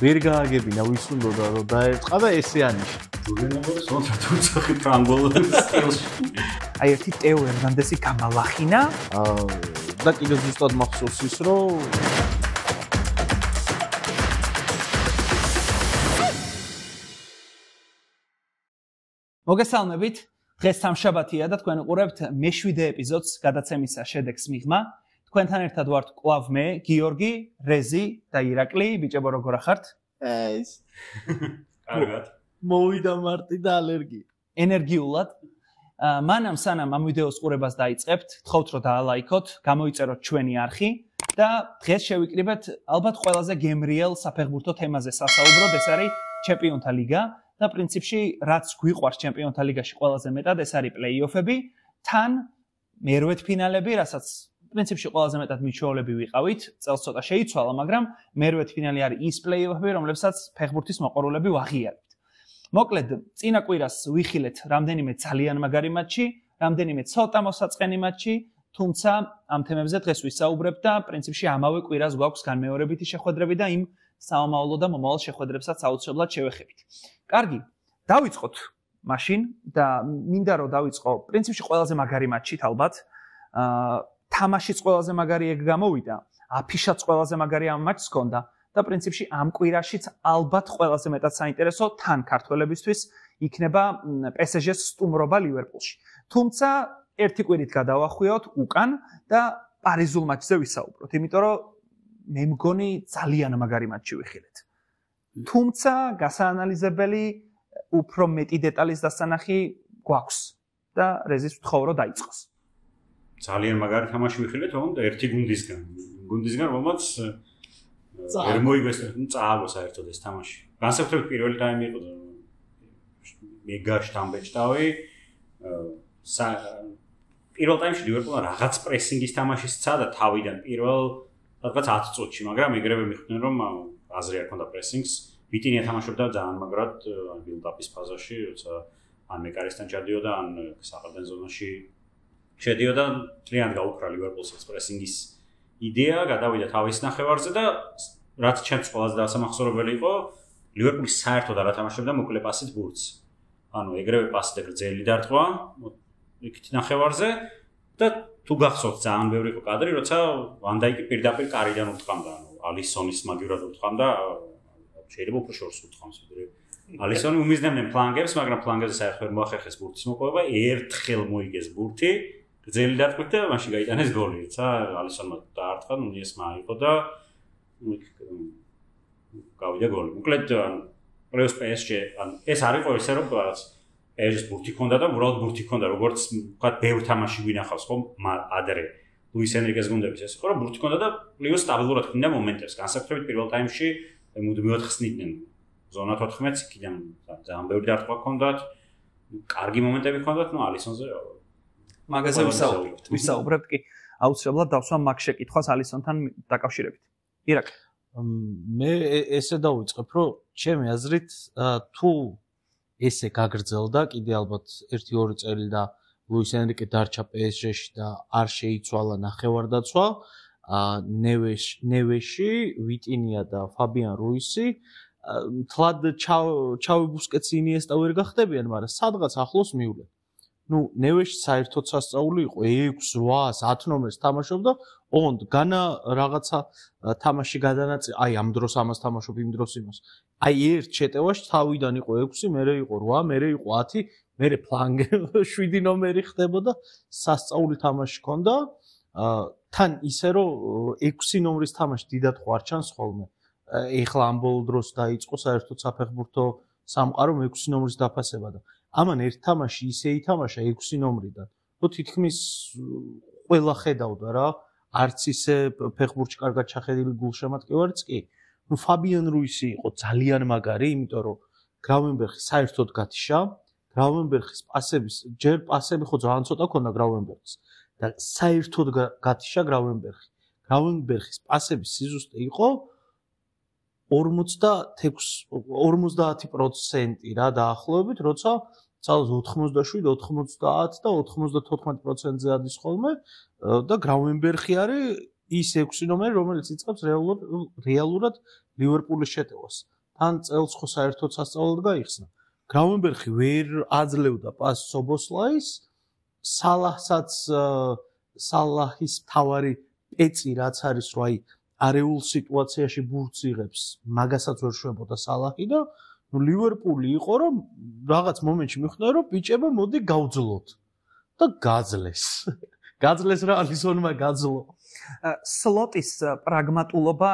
ვერ გააგებინა ვის უნდა რომ დაერწყა და ესე ანიშნა. ჯულიანოვას თუმცა თუცახი ფრანგულ სტილში. აი ერთი ტეო ერნანდესი გამალახინა და კიდევ ზუსტად მახსოვს ის რომ მოგესალმებით. დღეს სამშაბათია და თქვენ უყურებთ მე-7 ეპიზოდს გადაცემისა შედეგს მიღმა. თქვენთან ერთად ვართ კვლავ მე, გიორგი, რეზი და ირაკლი. ბიჭებო, როგორ ახართ? ეს კარგად. მოვიდა მარტი და ალერგია. ენერგიულად. მანამ სანამ ამ ვიდეოს ყურებას დაიწყებთ, გთხოვთ რომ დაალაიქოთ, გამოიწეროთ ჩვენი არხი და დღეს შევიკრიბეთ ალბათ ყველაზე გემრიელ საფეხბურთო თემაზე სასაუბროდ, ეს არის ჩემპიონთა ლიგა. და პრინციპში რაც გვიყვარს ჩემპიონთა ლიგაში ყველაზე მეტად ეს არის პლეი-ოფები, თან მერვედფინალები, რასაც პრინციპში ყველაზე მეტად მიჩვეულები ვიყავით, წელს ცოტა შეიცვალა, მაგრამ მერვედფინალი არის ის პლეი-ოფები, რომლებსაც ფეხბურთის მოყვარულები ვაღიარებთ. მოკლედ, წინა კვირას ვიხილეთ რამდენიმე ძალიან მაგარი მატჩი, რამდენიმე ცოტა მოსაწყენი მატჩი, თუმცა ამ თემებზე დღეს ვისაუბრებთ და პრინციპში ამავე კვირას გვაქვს განმეორებითი შეხვედრები და იმ საომავლო და მომავალ შეხვედრებსაც აუცილებლად შევეხებით. კარგი, დავიწყოთ მაშინ და მინდა რომ დავიწყო პრინციპში ყველაზე მაგარი მატჩით ალბათ. თამაშიც ყველაზე მაგარი ეგ გამოვიდა, აფიშაც ყველაზე მაგარი ამ მატჩს ჰქონდა და პრინციპში ამ კვირაშიც ალბათ ყველაზე მეტად საინტერესო თან ქართველებისთვის იქნება PSG-ს სტუმრობა ლივერპულში. თუმცა ერთი კვირით გადავახვიოთ უკან და პარიზულ მატჩზე ვისაუბროთ, იმიტომ რომ მე მგონი ძალიან მაგარი მატჩი ვიხილეთ. თუმცა გასაანალიზებელი უფრო მეტი დეტალის დასანახი გვაქვს და რეზის ვთხოვ რომ დაიწყოს. ძალიან მაგარი თამაში ვიხილეთ, თუმცა ერთი გუნდისგან რომელმაც ვერ მოიგეს, წააგო საერთოდ ეს თამაში. განსაკუთრებით პირველი ტაიმი იყო და მე გაშტამბეჭდავი. პირველ ტაიმში ლივერპულმა რაღაც პრესინგის თამაში სცადა თავიდან პირველ რაღაც 10 წუთში, მაგრამ ეგრევე მიხვდნენ რომ აზრი არ ქონდა პრესინგს. ვიტინია თამაშობდა ძალიან მაგრად ბილდაპის ფაზაში, როცა ან მეკარისთან ჩადიოდა, ან საყრდენ ზონაში შედიოდა, ძალიან გაუქრა ლივერპულს პრესინგის იდეა, გადავიდა თავის ნახევარზე და რაც ჩემს ყველაზე დასამახსოვრებელი იყო, ლივერპული საერთოდ არ ათამაშებდა მოკლე პასით ბურთს. ანუ ეგრევე პასი და გრძელი დარტყმა იქით ნახევარზე და თუ გახსოვთ ძალიან ბევრი იყო კადრი, როცა ვან დაიკი პირდაპირ კარიდან უთხრამდა, ანუ ალისონის მაგივრად უთხრამდა, შეიძლება უფრო შორს უთხრამს ვიდრე ალისონი უმიზნებდნენ ფლანგებს, მაგრამ ფლანგებზე საერთოდ ვერ მოახერხეს ბურთის მოპოვება, ერთხელ მოიგეს ბურთი, გრძელი დარტყმით და მაშინ გაიტანეს გოლი, როცა ალისონმა დაარტყა, ნუნიესმა აიღო და გავიდა გოლი. მოკლედ პლეიოს PSG, ანუ ეს არ იყო ესე რომ PSG-ს ბურთი ჰქონდა და უბრალოდ ბურთი ჰქონდა, როგორც ვთქვათ, ბევრ თამაში გვინახავს, ხო? ადრე ლუის ენრიკეს გუნდების ეს იყო, რომ ბურთი ჰქონდა და პლეიოს სტაბილურად ჰქონდა მომენტებს. განსაკუთრებით პირველ ტაიმში მუდმივად ხსნიდნენ ზონა 14-ს, იქიდან ძალიან ბევრი დარტყმა ჰქონდათ, კარგი მომენტები ჰქონდათ, ნუ ალისონზე მაგაზე ვისაუბრებთ კი. აუცილებლად დავსვამ მაგ შეკითხვას ალისონთან დაკავშირებით. ირაკლი, მე ესე დავიწყებ, რომ ჩემი აზრით თუ ესე გაგრძელდა, კიდე ალბათ 1-2 წელი და ლუის ენრიკე დარჩა PSG-ში და არ შეიცვალა ნახევარდაცვა, ნევეში, ვიტინია და ფაბიან რუისი, თლად ჩავი ბუსკეტსი ინიესტა ვერ გახდებიან, მაგრამ სადღაც ახლოს მივლენ. ნუ ნევეში საერთოდ სასწაული იყო 6, 8, 10 ნომერს თამაშობდა, ოღონდ განა რაღაცა თამაში გადანაწილე, აი ამ დროს ამას თამაშობ, იმ დროს იმას. აი ერთ შეტევაში თავიდან იყო 6, მერე იყო 8, მერე იყო 10, მერე ფლანგე 7 ნომერი ხდებოდა, სასწაული თამაში ჰქონდა. თან ისე რომ 6 ნომრის თამაში დიდად ხო არ ჩანს ხოლმე. ეხლა ამ ბოლო დროს დაიწყო საერთოდ საფეხბურთო სამყარო 6 ნომრის დაფასება და ამან ერთ თამაში ისე ითამაშა 6 ნომრიდან, რომ თითქმის ყველა ხედავდა რა, არც ისე ფეხბურთში კარგად ჩახედილი გულშემატკივარიც კი. ნუ ფაბიან რუისი იყო ძალიან მაგარი, იმიტომ რომ გრავენბერხი საერთოდ გათიშა, გრავენბერხის პასების, ჯერ პასები ხო ძალიან ცოტა ქონდა გრავენბერხის და საერთოდ გათიშა გრავენბერხი. გრავენბერხის პასების სიზუსტე იყო 50% რა დაახლოებით, როცა წელს 87, 90 და 94%-ზე ადის ხოლმე და გრავენბერხი არის ის 6 ნომერი, რომელიც იწყებს რეალურად ლივერპულის შეტევას. თან წელს ხო საერთოდ სასწაულად გაიხსნა. გრაუნბერხი ვერ აძლევდა პასს სობოსლაის, სალაჰის თავარი პეცი რაც არის, რომ აი არეულ სიტუაციაში ბურთს იღებს, მაგასაც ვერ შვებოდა სალაჰი და ლივერპული იყო, რომ რაღაც მომენტში მიხვდა, რომ ბიჭებო მოდი გავძლოთ და გაძლეს. გაძლეს რა ალისონმა გაძლო. სლოტის პრაგმატულობა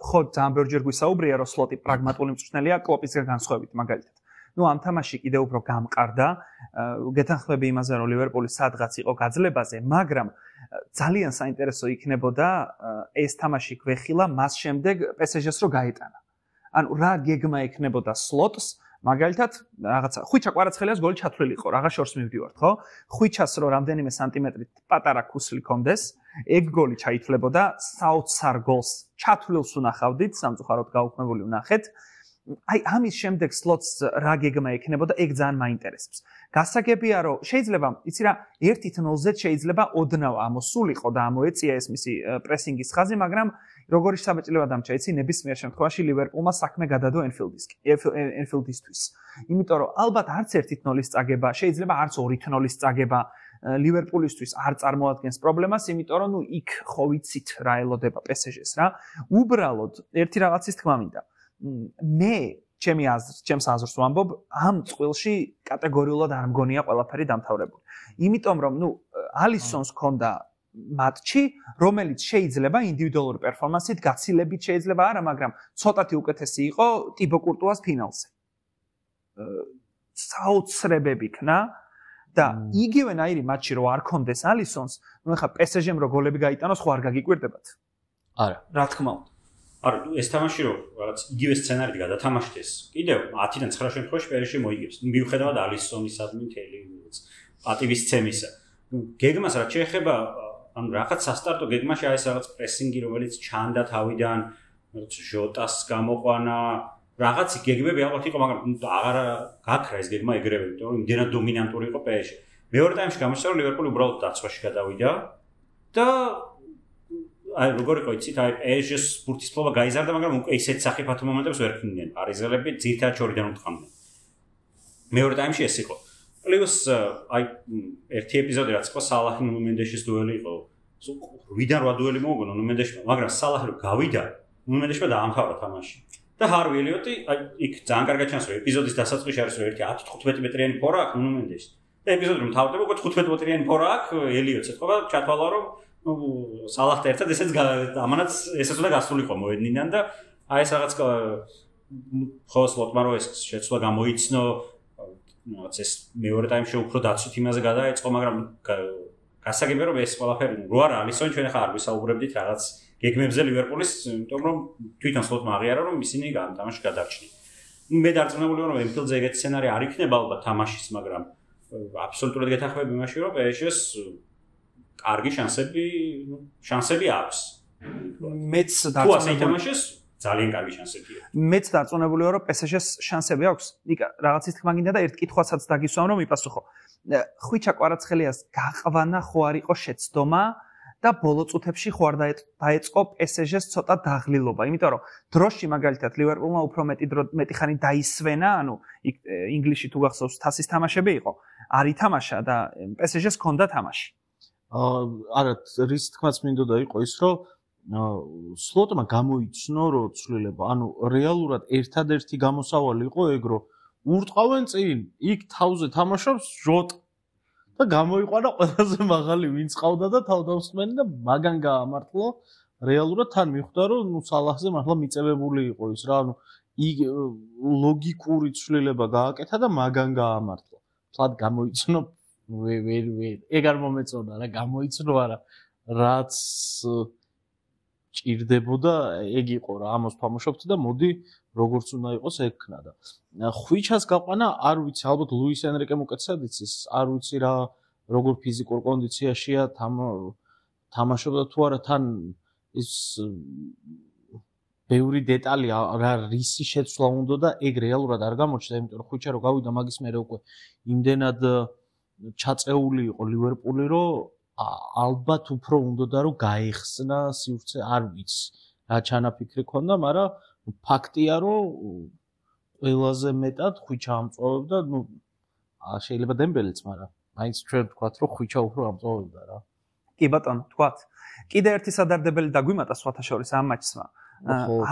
ხო ძალიან ბევრჯერ გვისაუბრია, რომ სლოტი პრაგმატული მწვრთნელია კლოპისგან განსხვავებით მაგალითად. ამ თამაში კიდევ უფრო გამყარდა, გეთანხმები იმაზე, რომ ლივერპული სადღაც იყო გაძლებაზე, მაგრამ ძალიან საინტერესო იქნებოდა ეს თამაში გვეხილა მას შემდეგ PSG-ს რო გაეტანა. ანუ რა გეგმა ექნებოდა სლოტს, მაგალითად, რაღაცა ხვიჩა კვარაცხელიას გოლი ჩათვლილი იყო, რაღაც შორს მივდივართ, ხო? ხვიჩას რო რამდენიმე სანტიმეტრით პატარა ქუსლი კონდეს, ეგ გოლი ჩაითვლებოდა, საოცარ გოლს ჩათვლილს უნახავდით, სამწუხაროდ გაუქმებული ვნახეთ. აი ამის შემდეგ სლოტს რა გეგმა ექნებოდა, ეგ ძალიან მაინტერესებს. გასაგებია, რომ შეიძლება, იცი რა, 1-0-ზე შეიძლება ოდნავ ამოსულიყო და ამოეწია ეს მისი პრესინგის ხაზი, მაგრამ როგორი საბეჭდილება დამჭა, იცი, ნებისმიერ შემთხვევაში ლივერპულმა საქმე გადადო ენფილდისთვის. იმიტომ რომ ალბათ არც 1-0-ის წაგება, შეიძლება არც 2-0-ის წაგება ლივერპულისთვის არ წარმოადგენს პრობლემას, იმიტომ რომ იქ ხო ვიცით რა ელოდება PSG-ს რა. უბრალოდ ერთი რაღაცის თქმა მინდა. მე ჩემს აზრს ვამბობ, ამ წყვილში კატეგორიულად არ მგონია ყველაფერი დამთავრებული. იმიტომ რომ ალისონს ჰქონდა მატჩი, რომელიც შეიძლება ინდივიდუალური პერფორმანსით გაცილებით შეიძლება არა, მაგრამ ცოტათი უკეთესი იყო ტიბო კურტუას ფინალზე. საოცრებები ქნა და იგივენაირი მატჩი რო არ კონდეს ალისონს, ეხლა PSG-მ რო გოლები გაიტანოს, ხო არ გაგიკვირდებათ? არა, რა თქმა უნდა. არა, ეს თამაში რო რაღაც იგივე სცენარით გადათამაშდეს, კიდევ 10-დან 9 შემთხვევაში PSG მოიგებს. მიუხედავად ალისონისადმი მთელი პატივის ცემისა. გეგმას რაც შეეხება, ანუ რაღაც სასტარტო გეგმაში არის რაღაც პრესინგი, რომელიც ჩანდა თავიდან, ჟოტას გამოყვანა, რაღაცი გეგმები ალბათ იყო, მაგრამ აღარ გაქრა ეს გეგმა ეგრევე, იმიტომ რომ იმდენად დომინანტური იყო PSG. მეორე ტაიმში გამოჩნდა, რომ ლივერპული უბრალოდ დაცვაში გადავიდა და აი როგორ იყო იცით, აი PSG-ს ბურთის ფლობა გაიზარდა, მაგრამ უკვე ისეთ სახიფათო მომენტებს ვერ ქმნიან. პარიზელები ძირითადად შორიდან უტყამდნენ. მეორე ტაიმში ეს იყო. პლუს აი ერთი ეპიზოდი რაც იყო სალაჰი ნუნმენდეშის დუელი იყო. 8-დან 8 დუელი მოუგონა ნუნმენდეშმა, მაგრამ სალაჰი რო გავიდა, ნუნმენდეშმა დაამთავრა თამაში. და ჰარვი ელიოტი აი იქ ძალიან კარგად ჩანს, რომ ეპიზოდის დასაწყისში არის რომ ერთი 10-15 მეტრიანი ფორა აქვს ნუნმენდეში. და ეპიზოდი რომ თავდება, უკვე 15 მეტრიანი ფორა აქვს ელიოტს. ეთქობა ჩათვალა რომ სალაჰთან ერთად ესეც ამანაც ესეც უნდა გასულიყო მოედნიდან და აი ეს რაღაც ხო სლოტმა რო ეს შეცვლა გამოიცნო რაღაც ეს მეორე ტაიმში უფრო დაცვით იმაზე გადაეწყო, მაგრამ გასაგებია რომ ეს ყველაფერი რო არა ალისონი ჩვენ ახლა არ ვისაუბრებდით რაღაც გეგმებზე ლივერპულის, იმიტომ რომ თვითონ სლოტმა აღიარა რომ ისინი თამაში გადარჩნენ. მე დარწმუნებული ვარ რომ ენფილდზე ეგეთი სცენარი არ იქნება ალბათ თამაშის, მაგრამ აბსოლუტურად გეთანხმები იმაში რომ PSG-ს კარგი შანსები აქვს. მეც დარწმუნებული ძალიან კარგი შანსებია. მეც დარწმუნებული ვარ, რომ PSG-ს შანსები აქვს. იქ რაღაცის თქმა გინდა და ერთ კითხვასაც დაგისვამ, რომ მიპასუხო. ხვიჩა კვარაცხელიას გაყვანა ხო არ იყო შეცდომა და ბოლო წუთებში ხო არ დაეწყო PSG-ს ცოტა დაღლილობა, იმიტომ რომ დროში მაგალითად ლივერპულმა უფრო მეტი ხანი დაისვენა, ანუ იქ ინგლისში თუ გახსოვს თასის თამაშები იყო, არ ითამაშა და PSG-ს ჰქონდა თამაში. არა, რის თქმაც მინდოდა იყო ის, რომ სლოტმა გამოიცნო რომ ცვლილება, ანუ რეალურად ერთადერთი გამოსავალი იყო ეგ, რომ ურტყავენ წინ, იქ თავზე თამაშობს ჟოტა და გამოიყვანა ყველაზე მაღალი ვინც ყავდა და თავდამსხმელი და მაგან გაამართლა. რეალურად თან მიხვდა რომ სალაჰზე მართლა მიწებებული იყო ის რა, ანუ იქ ლოგიკური ცვლილება გააკეთა და მაგან გაამართლა. თლად გამოიცნო ეგ არ მომეწონა რა, გამოიცნო არა, რაც ჭირდებოდა ეგ იყო რა, ამას ფამოშობთ და მოდი როგორც უნდა იყოს ეგ ქნა და ხვიჩას გაყვანა არ ვიცი, ალბათ ლუის ენრიკემ უკეთესად იცის, არ ვიცი რა როგორ ფიზიკურ კონდიციაშია თამაშობდა თუ არა, თან ის ბევრი დეტალი რა რისი შეცვლა უნდა და ეგ რეალურად არ გამოჩნდა, იმიტომ რომ ხვიჩა რო გავიდა მაგის მერე უკვე იმდენად ჩაწეული იყო ლივერპული, რომ ალბათ უფრო უნდა და რომ გაიხსნა სივრცე, არ ვიცი რა ჩანაფიქრი ქონდა, მაგრამ ფაქტია, რომ ყველაზე მეტად ხვიჩა ამწოვებდა, შეიძლება დემბელიც, მაგრამ მაინც ჩვენ ვთქვათ, რომ ხვიჩა უფრო ამწოვებდა რა. კი ბატონო, თქვათ. კიდე ერთი სადარდებელი დაგვიმატა სხვათა შორის ამ მატჩსმა.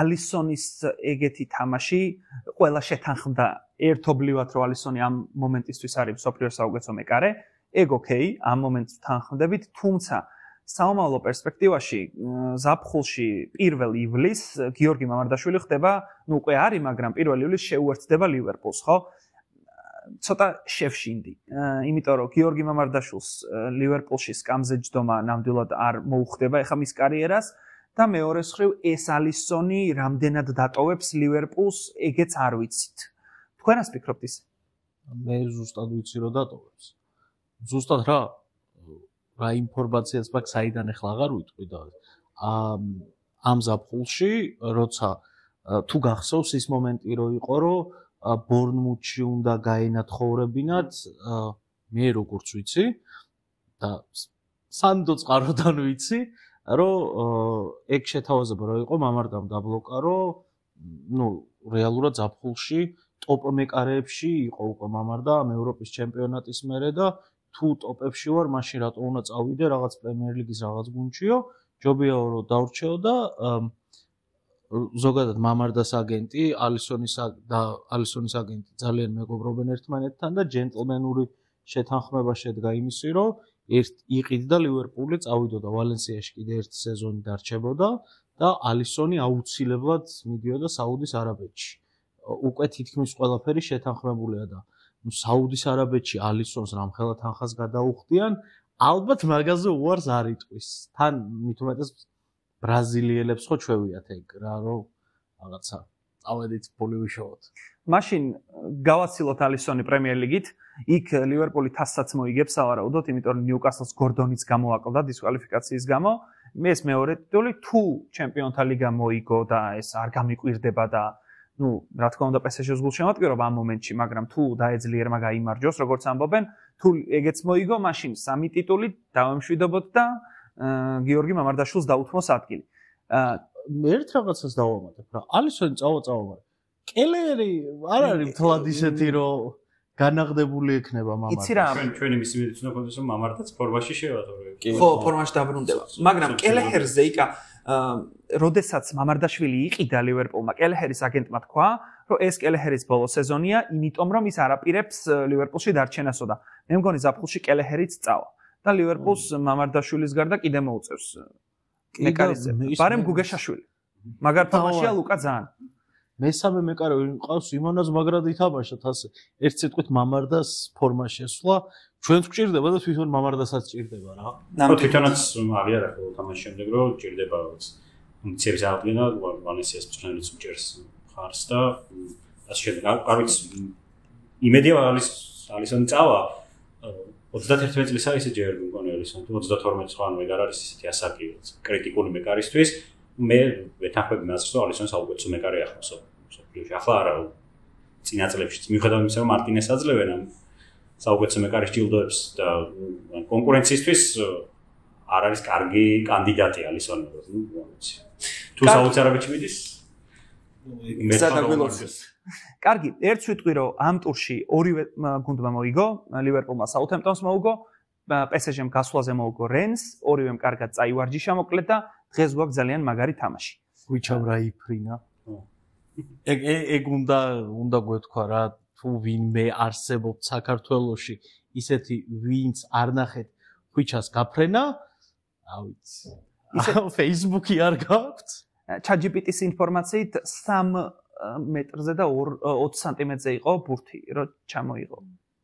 ალისონის ეგეთი თამაში ყველა შეთანხმდა ერთობლივად, რომ ალისონი ამ მომენტისთვის არის მსოფლიოს საუკეთესო მეკარე. ეგ ოკეი, ამ მომენტს თანხმდებით, თუმცა საომავლო პერსპექტივაში ზაფხულში 1 ივლისს გიორგი მამარდაშვილი ხდება, უკვე არის, მაგრამ 1 ივლისს შეუერთდება ლივერპულს, ხო? ცოტა შევშინდი. იმიტომ რომ გიორგი მამარდაშვილს ლივერპულში სკამზე ჯდომა ნამდვილად არ მოუხდება ეხა მის კარიერას და მეორე მხრივ ეს ალისონი რამდენად დატოვებს ლივერპულს, ეგეც არ ვიცით. თქვენას ფიქრობთ ისე? მე ზუსტად ვიცი რომ დატოვებს. ზუსტად რა ინფორმაციაც მაქვს საიდან ახლა აღარ ვიტყვი და ამ ზაფხულში როცა თუ გახსოვს ის მომენტი რო იყო რომ ბორნმუთში უნდა გაენათხოვრებინათ მე როგორც ვიცი და სანდო წყაროდან ვიცი რომ ეგ შეთავაზება რო იყო მამარდამ დაბლოკა რომ რეალურად ზაფხულში ტოპ მეკარეებში იყო უკვე მამარდა ამ ევროპის ჩემპიონატის მერე და თუ ტოპებში ვარ, მაშინ რატო უნდა წავიდე რაღაც პრემიერ ლიგის რაღაც გუნდშიო, ჯობიაო რომ დავრჩეო და ზოგადად მამარდას აგენტი, ალისონის აგენტი ძალიან მეგობრობენ ერთმანეთთან და ჯენტლმენური შეთანხმება შედგა იმისი, რომ იყიდდა ლივერპული წავიდოდა ვალენსიაში კიდე ერთი სეზონი დარჩებოდა და ალისონი აუცილებლად მიდიოდა საუდის არაბეთში. უკვე თითქმის ყველაფერი შეთანხმებულია და საუდის არაბეთში ალისონს რამხელა თანხას გადაუხდიან, ალბათ მაგაზე უარს არ იტყვის. თან მით უმეტეს ბრაზილიელებს ხო ჩვევიათ ეგ რა რომ რაღაცა წავედით ფული ვიშოვოთ. მაშინ გავაცილოთ ალისონი პრემიერ ლიგით, იქ ლივერპული თასსაც მოიგებს სავარაუდოდ, იმიტომ რომ ნიუკასლს გორდონიც გამოაკლდა დისკვალიფიკაციის გამო. ეს მეორე ტიტული თუ ჩემპიონთა ლიგა მოიგო და ეს არ გამიკვირდება და რა თქმა უნდა PSG-ს გულშემატკივრობა ამ მომენტში, მაგრამ თუ დაეძლიერმა გაიმარჯოს, როგორც ამბობენ, თუ ეგეც მოიგო, მაშინ 3 ტიტული დავემშვიდობოთ და გიორგი მამარდაშვილს დაუთმოს ადგილი. მე ერთ რაღაცას დავამატებ რა. ალისონი წავა. კელერი არ არის მთლად ისეთი, რომ განაღდებული ექნება მამარდა. იცი რა, ჩვენი მისი მედიცინო კონდეს რომ მამარდაც ფორმაში შევატოვე. ხო, ფორმაში დაბრუნდება. მაგრამ კელეჰერზე იკა როდესაც მამარდაშვილი იყიდა ლივერპულმა, კელეჰერის აგენტმა თქვა, რომ ეს კელეჰერის ბოლო სეზონია, იმიტომ რომ ის არაპირებს ლივერპულში დარჩენასო და მე მგონი ზაფხულში კელეჰერიც წავა და ლივერპულს მამარდაშვილის გარდა კიდე მოუწევს მეკარეზე. ბარემ გუგეშაშვილი. მაგარ თამაშია ლუკა ძალიან. მესამე მეკარე ვინ ყავს იმონას მაგრად ითამაშოთ ასე. ერთ სიტყვით მამარდას ფორმაში ესვლა, ჩვენც გვჭირდება და თვითონ მამარდასაც ჭირდება რა. თვითონაც აღიარა ხოლმე თამაშის შემდეგ რომ ჭირდება რაღაც ფუნქციების აღდგენა, ვალენსიას მწვრთნელიც უჭერს ხარს და ასე შემდეგ. კარგიც იმედია ალისონი წავა 31 წლის არის ესე ჯერ მგონი ალისონი 32 სხვა ვეგარ არის ისეთი ასაკი კრიტიკული მეკარისთვის. მე ვეთანხმები მას რომ ალისონი საუკეთესო მეკარე ახლა მსოფლიოში. ახლა არა წინა წლებშიც მიუხედავად იმისა რომ მარტინეს აძლევენ ამ საუკეთესო მეკარის ჯილდოებს და კონკურენციისთვის არ არის კარგი კანდიდატი ალისონი. თუ საუდის არაბეთში მიდის კარგი, ერთ ვიტყვი რომ ამ ტურში ორივე გუნდმა მოიგო, ლივერპულმა საუთჰემპტონს მოუგო, PSG-მ გასვლაზე მოუგო რენს, ორივემ კარგად წაივარჯიშა მოკლედ და დღეს გვაქვს ძალიან მაგარი თამაში. ვიჩამ რა იფრინა. ეგ უნდა გვეთქვა რა, თუ ვინმე არსებობს საქართველოში ისეთი ვინც არ ნახეთ ვიჩას გაფრენა, ავიცი. Facebook-ი არ გაქვთ? ChatGPT-ის ინფორმაციით 3 მეტრზე და 20 სანტიმეტრზე იყო ბურთი, რომ ჩამოიღო.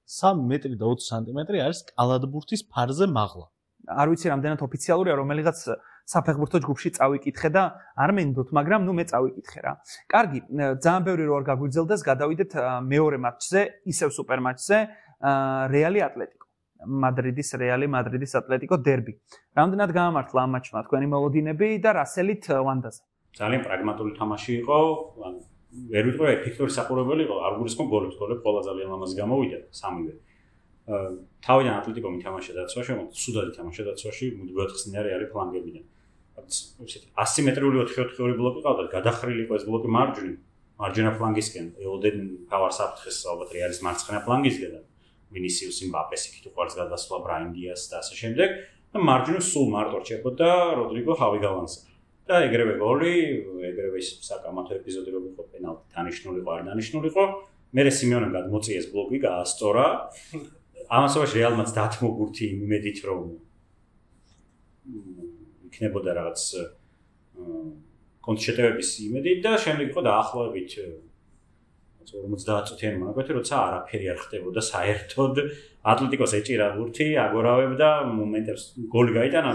3 მეტრი და 20 სანტიმეტრი არის კალადბურთის ფარზე მაღლა. არ ვიცი რამდენად ოფიციალურია, რომელიღაც საფეხბურთო ჯგუფში წავიკითხე და არ მინდოთ, მაგრამ მე წავიკითხე რა. კარგი, ძალიან ბევრი რო არ გაგვიგრძელდეს, გადავიდეთ მეორე მატჩზე, ისევ სუპერ მატჩზე, რეალი ატლეტიკო. მადრიდის რეალი, მადრიდის ატლეტიკო დერბი. რამდენად გაამართლა ამ მატჩმა თქვენი მოლოდინები და რასელით ვანდაზე? ძალიან პრაგმატული თამაში იყო, ვერ ვიტყვი ეფექტური საყურებელი იყო, არ გულისხმობ გოლებს ყველა ძალიან ლამაზი გამოვიდა, 3-ვე. თავიდან ატლეტიკო მითამაშა დაცვაში, მაგრამ ცუდად ითამაშა დაცვაში, მუდმივად ხსნია რეალი ფლანგებიდან. ასიმეტრიული 4-4-2 ბლოკი ყავდათ, გადახრილი იყო ეს ბლოკი მარჯვენა ფლანგისკენ, ელოდენ ფავარ საფრთხეს ალბათ რეალის მარცხენა ფლანგისკენ, ვინისიუსი, მბაპეს იქით უყარს გადასვლა, ბრაინ დიას და ასე შემდეგ. და მარჯვნივ სულ მარტო რჩებოდა როდრიგო ხავიგავანსა. და ეგრევე გოლი, ეგრევე ის საკამათო ეპიზოდი რო იყო პენალტი დანიშნული იყო, არ დანიშნული იყო. მერე სიმეონემ გადმოწიეს ბლოკი, გაასწორა. ამასობაში რეალმაც დათმოგურთი იმედით რომ იქნებოდა რაღაც კონტრშეტევების იმედით და შემდეგ იყო დაახლოებით 50 წუთიანი მონაკვეთი, როცა არაფერი არ ხდებოდა საერთოდ ატლეტიკოს ეჭირა ბურთი, აგორავებდა მომენტებს გოლი გაიტანა,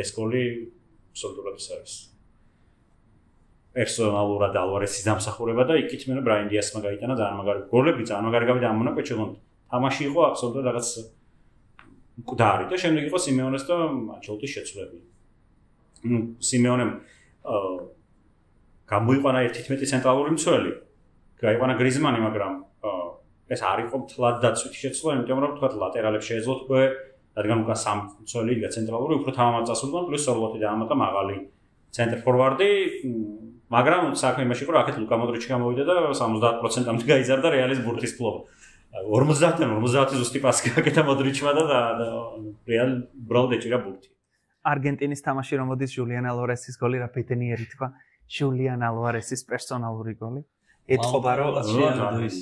ეს გოლი აბსოლუტურად ის არის. პერსონალურად ალვარესის დამსახურება და იქით მე ბრაინ დიასმა გაიტანა ძალიან მაგარი გოლები, ძალიან მაგარი გავიდა ამ მონაკვეთში, რომ თამაში იყო აბსოლუტურად რაღაც მკვდარი და შემდეგ იყო სიმეონეს და ანჩელოტის შეცვლები. სიმეონემ გამოიყვანა 11 ცენტრალური მცველი. გაიყვანა გრიზმანი, მაგრამ ეს არ იყო მთლად დაცვითი შეცვლა, იმიტომ რომ თქვა ლატერალებს შეეძლო თქვა, რადგან უკან სამ მცველი იდგა ცენტრალური, უფრო თავამაც წასულთან, პლუს სორლოტი დაამატა მაღალი ცენტრ ფორვარდი, მაგრამ საქმე იმაში იყო, რომ აქეთ ლუკა მოდრიჩი გამოვიდა და 70%-ამდე გაიზარდა რეალის ბურთის ფლობა. 50-დან 50 ზუსტი პასი გაკეთა მოდრიჩმა და რეალ ბრალდ ეჭირა ბურთი. არგენტინის თამაში რომ მოდის ჟულიან ალვარესის გოლი, რა პეტენიერი თქვა, ჟულიან ალვარესის პერსონალური გოლი. ეთყობა რომ შეადოის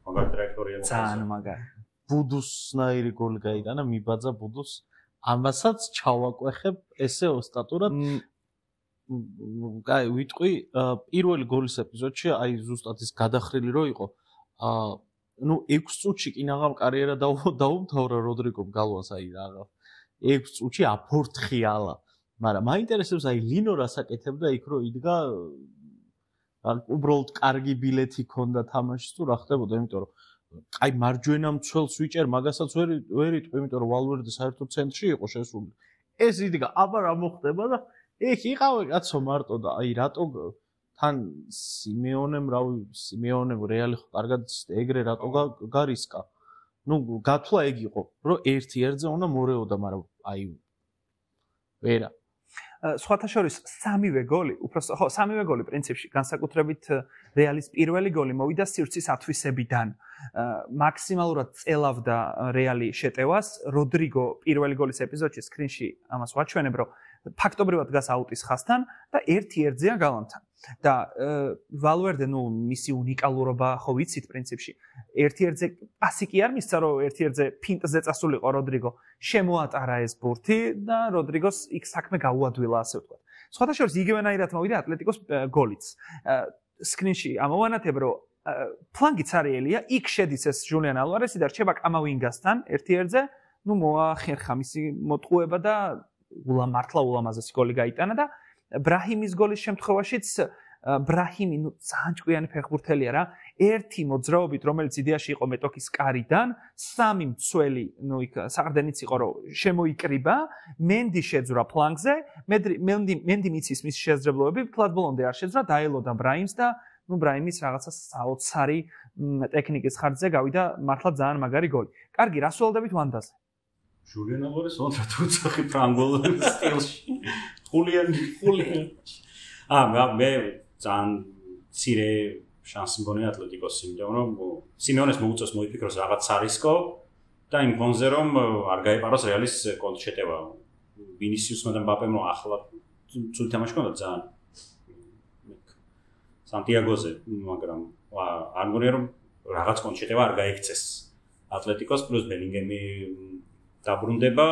მაგარი ტრაექტორია ძალიან მაგარი. ბუდუსნაირი გოლი გაიტანა, მიბაძა ბუდუს. ამასაც ჩავაკვეხებ ესე ოსტატურად. კაი, ვიტყვი, პირველი გოლის ეპიზოდში აი ზუსტად ის გადახრილი რო იყო. 6 წუთში კინაღამ კარიერა დაუმთავრა როდრიგომ გალვას აი რაღა. 6 წუთში აფორთხიალა. მაგრამ მაინტერესებს აი ლინო რას აკეთებდა იქ რო იდგა უბრალოდ კარგი ბილეთი ქონდა თამაშის თუ რა ხდებოდა, იმიტომ რომ აი მარჯვენა მცველს ვიჭერ, მაგასაც ვერ იტყვი, იმიტომ რომ ვალვერდი საერთოდ ცენტრში იყო შესული. ეს იდგა, აბა რა მოხდება და ეხ იყავე კაცო მარტო და აი რატო თან სიმეონემ რეალი ხო კარგად ეგრე რატო გარისკა. გათვლა ეგ იყო, რომ 1-1-ზე უნდა მორეოდა, მაგრამ აი ვერა. სხვათა შორის სამივე გოლი, უბრალოდ ხო, სამივე გოლი პრინციპში განსაკუთრებით რეალის პირველი გოლი მოვიდა სივრცის ათვისებიდან. მაქსიმალურად წელავდა რეალი შეტევას, როდრიგო პირველი გოლის ეპიზოდში სკრინში ამას ვაჩვენებ, რომ ფაქტობრივად დგას აუტის ხაზთან და 1-1-ზეა გალანთან. და ვალვერდე მისი უნიკალურობა ხო ვიცით პრინციპში. 1-1-ზე პასი კი არ მისცა, რომ 1-1-ზე ფინტზე წასულიყო როდრიგო. შემოატარა ეს ბურთი და როდრიგოს იქ საქმე გაუადვილა, ასე ვთქვათ. სხვათა შორის იგივენაირად მოვიდა ატლეტიკოს გოლიც. სკრინში ამოვანათებ, რომ ფლანგი ცარიელია, იქ შედის ეს ჟულიან ალვარესი და რჩება კამავინგასთან 1-1-ზე, მოახერხა მისი მოტყუება და მართლა ულამაზესი გოლი გაიტანა და ბრაჰიმის გოლის შემთხვევაშიც ბრაჰიმი ძალიან ჭკვიანი ფეხბურთელია რა. ერთი მოძრაობით, რომელიც იდეაში იყო მეტოქის კარიდან, სამი მცველი, იქ საყრდენიც იყო, რომ შემოიკრიბა, მენდი შეძვრა ფლანგზე, მენდი მიცის მის შესაძლებლობები, თლად ბოლომდე არ შეძვრა, დაელოდა ბრაიმს და ბრაიმის რაღაცა საოცარი ტექნიკის ხარჯზე გავიდა მართლა ძალიან მაგარი გოლი. კარგი, რას ველოდებით ვანდაზე? ჟულიან ალვარეს კონტრა თუ წახი ფრანგულ სტილში. ხულიან. მე ძალიან ცირე შანსი მგონია ატლეტიკოსი, იმიტომ რომ სიმეონეს მოუწევს მოიფიქროს რაღაც სარისკო და იმ ფონზე რომ არ გაეპაროს რეალის კონტრშეტევა. ვინისიუსმა და მბაპემ რომ ახლა ცუდი თამაში ჰქონდა ძალიან. სანტიაგოზე, მაგრამ არ მგონია რომ რაღაც კონტრშეტევა არ გაიქცეს ატლეტიკოს პლუს ბელინგემი დაბრუნდება.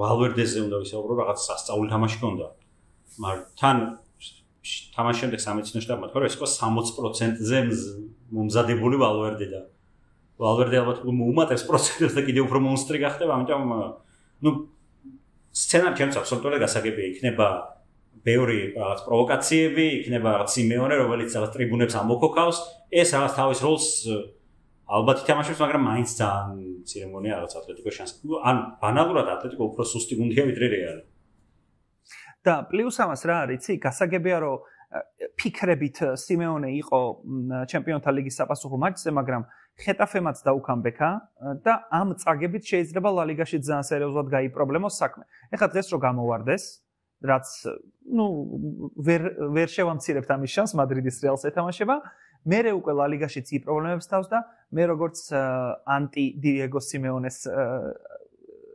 ვალვერდეზე უნდა ვისაუბრო, რაღაც სასწაული თამაში ჰქონდა. მაგრამ თან თამაშის შემდეგ სამედიცინო შტაბმა თქვა, რომ ეს იყო 60%-ზე მომზადებული ვალვერდე და ვალვერდე ალბათ უმატებს პროცენტებს და კიდევ უფრო მონსტრი გახდება, ამიტომ სცენარი ჩემს აბსოლუტურად გასაგებია, იქნება ბევრი რაღაც პროვოკაციები, იქნება რაღაც სიმეონე, რომელიც რაღაც ტრიბუნებს ამოქოქავს, ეს რაღაც თავის როლს ალბათ ითამაშებს, მაგრამ მაინც ძალიან მცირე მგონია რაღაც ატლეტიკოს შანსი. ან ბანალურად ატლეტიკო უფრო სუსტი გუნდია ვიდრე რეალი. და პლუს ამას რა არის, იცი, გასაგებია რომ ფიქრებით სიმეონე იყო ჩემპიონთა ლიგის საპასუხო მატჩზე, მაგრამ ხეტაფემაც დაუკამბექა და ამ წაგებით შეიძლება ლა ლიგაში ძალიან სერიოზულად გაიპრობლემოს საქმე. ეხლა დღეს რო გამოვარდეს, რაც ვერ შევამცირებთ ამის შანსს მადრიდის რეალს ეთამაშება, მერე უკვე ლა ლიგაშიც ი პრობლემებს თავს და მე როგორც ანტი დიეგო სიმეონეს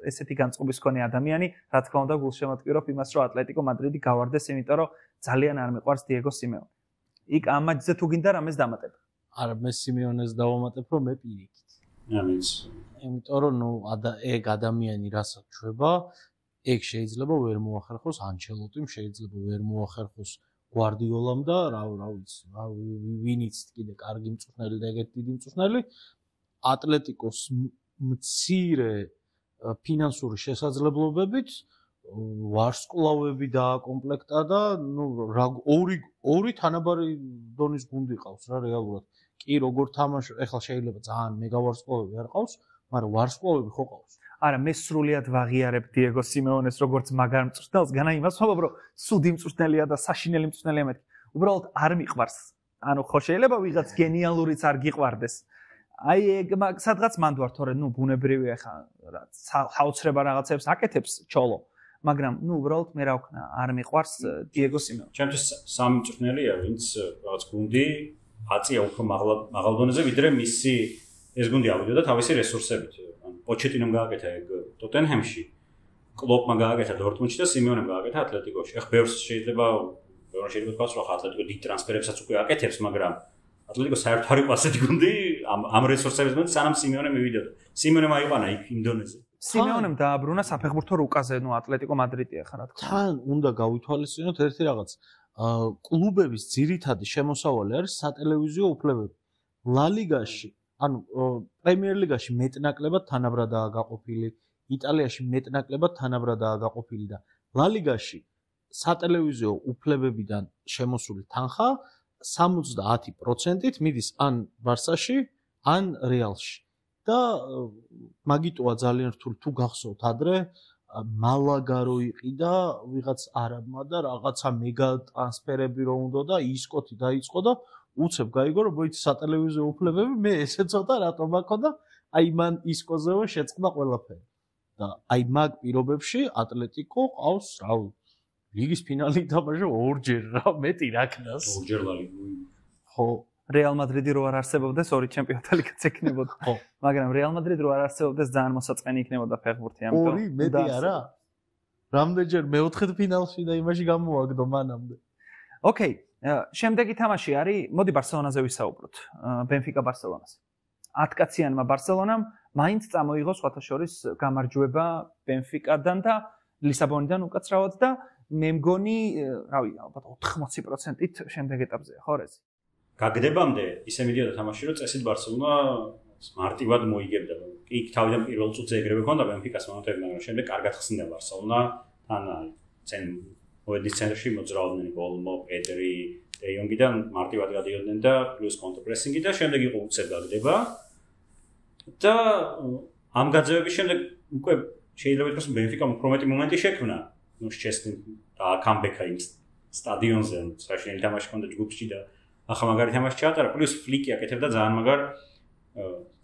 ესეთი განწყობის მქონე ადამიანი, რა თქმა უნდა, გულშემატკივრობ იმას, რომ ატლეტიკო მადრიდი გავარდეს, იმიტომ რომ ძალიან არ მიყვარს დიეგო სიმეონე. იქ ამ მაჩზე თუ გინდა რამეს დამატებ. არა, მე სიმეონეს დავამატებ, რომ მე პირიქით. ამის. იმიტომ რომ ეგ ადამიანი რასაც ჩვება, ეგ შეიძლება ვერ მოახერხოს ანჩელოტიმ, შეიძლება ვერ მოახერხოს გვარდიოლამ და რა ვიცი, ვინიც კიდე კარგი მწვრთნელი და ეგეთი დიდი მწვრთნელი, ატლეტიკოს მცირე ფინანსური შესაძლებლობებით ვარსკვლავები დააკომპლექტა და ორი თანაბარი დონის გუნდი ყავს რა რეალურად. კი როგორ თამაშ, ეხლა შეიძლება ძალიან მეგა ვარსკვლავები არ ყავს, მაგრამ ვარსკვლავები ხო ყავს. არა, მე სრულიად ვაღიარებ დიეგო სიმეონეს როგორც მაგარ მწვრთნელს, განა იმას ვთქვი, რომ სუდი მწვრთნელია და საშინელი მწვრთნელია მეთქი. უბრალოდ არ მიყვარს. ანუ ხო შეიძლება ვიღაც გენიალურიც არ გიყვარდეს. აი ეგ სადღაც მანდ ვარ, თორე ბუნებრივია ხა საოცრება რაღაცებს აკეთებს ჩოლო, მაგრამ უბრალოდ მე რა ვქნა, არ მიყვარს დიეგო სიმეონე. ჩემთვის სამი მწვრთნელია, ვინც რაღაც გუნდი აწია უფრო მაღალ დონეზე, ვიდრე მისი ეს გუნდი ავიდოდა თავისი რესურსებით. პოჩეტინომ გააკეთა ეგ ტოტენჰემში, კლოპმა გააკეთა დორტმუნდში და სიმეონემ გააკეთა ატლეტიკოში. ეხლა ბევრს შეიძლება თქვას, რომ ატლეტიკო დიდ ტრანსფერებსაც უკვე აკეთებს, მაგრამ ატლეტიკო საერთოდ არ იყო ასეთი გუნდი ამ რესურსების მომენტ სანამ სიმეონე მივიდოდა. სიმეონემ აიყვანა იქ იმ დონეზე. სიმეონემ დააბრუნა საფეხბურთო რუკაზე, ატლეტიკო მადრიდი ახლა რა თქმა უნდა. თან უნდა გავითვალისწინოთ ერთი რაღაც. კლუბების ძირითადი შემოსავალი არის სატელევიზიო უფლებები. ლა ლიგაში, ანუ პრემიერ ლიგაში მეტნაკლებად თანაბრადაა გაყოფილი, იტალიაში მეტნაკლებად თანაბრადაა გაყოფილი და ლა ლიგაში სატელევიზიო უფლებებიდან შემოსული თანხა 70%-ით მიდის ან ბარსაში, ან რეალში. და მაგიტოა ძალიან რთული თუ გახსოვთ ადრე მალაგა რო იყიდა ვიღაც არაბმა და რაღაცა მეგა ტრანსფერები რო უნდა და ისკოთი დაიწყო და უცებ გაიგო რომ მოიცი სატელევიზიო უფლებები მე ესე ცოტა რატომ აქონდა აი მან ისკოზეო შეწყდა ყველაფერი და აი მაგ პირობებში ატლეტიკო ყავს რა ლიგის ფინალი ითამაშა ორჯერ რა მეტი რა ქნას ორჯერ ლა ლიგა ხო რეალ მადრიდი რო არ არსებობდეს ორი ჩემპიონთა ლიგაც ექნებოდა. ხო. მაგრამ რეალ მადრიდი რო არ არსებობდეს ძალიან მოსაწყენი იქნებოდა ფეხბურთი, ამიტომ. ორი მეტი არა? რამდენჯერ მეოთხედ ფინალში და იმაში გამოვაგდო მანამდე. ოკეი, შემდეგი თამაში არის, მოდი ბარსელონაზე ვისაუბროთ. ბენფიკა ბარსელონაზე. 10 კაციანმა ბარსელონამ მაინც წამოიღო სხვათა შორის გამარჯვება ბენფიკადან და ლისაბონიდან უკაცრავად და მე მგონი, რავი, ალბათ 80%-ით შემდეგ ეტაპზეა, ხო რეზი? გაგდებამდე ისე მიდიოდა თამაში, რომ წესით ბარსელონა მარტივად მოიგებდა. იქ თავიდან პირველ წუთზე ეგრევე ჰქონდა ბენფიკას მონოტები, მაგრამ შემდეგ კარგად ხსნიდა ბარსელონა. თან მოედის ცენტრში მოძრაობდნენ გოლმო, პედრი, დე იონგიდან მარტივად გადიოდნენ და პლუს კონტრპრესინგი და შემდეგ იყო უცებ გაგდება. და ამ გაძევების შემდეგ უკვე შეიძლება ითქვას, რომ ბენფიკამ უფრო მეტი მომენტი შექმნა. შეცდენ და კამბექა იმ სტადიონზე, საშინელი თამაში ჰქონდა ჯგუფში და ახლა მაგარი თამაში ჩაატარა, პლუს ფლიკი აკეთებდა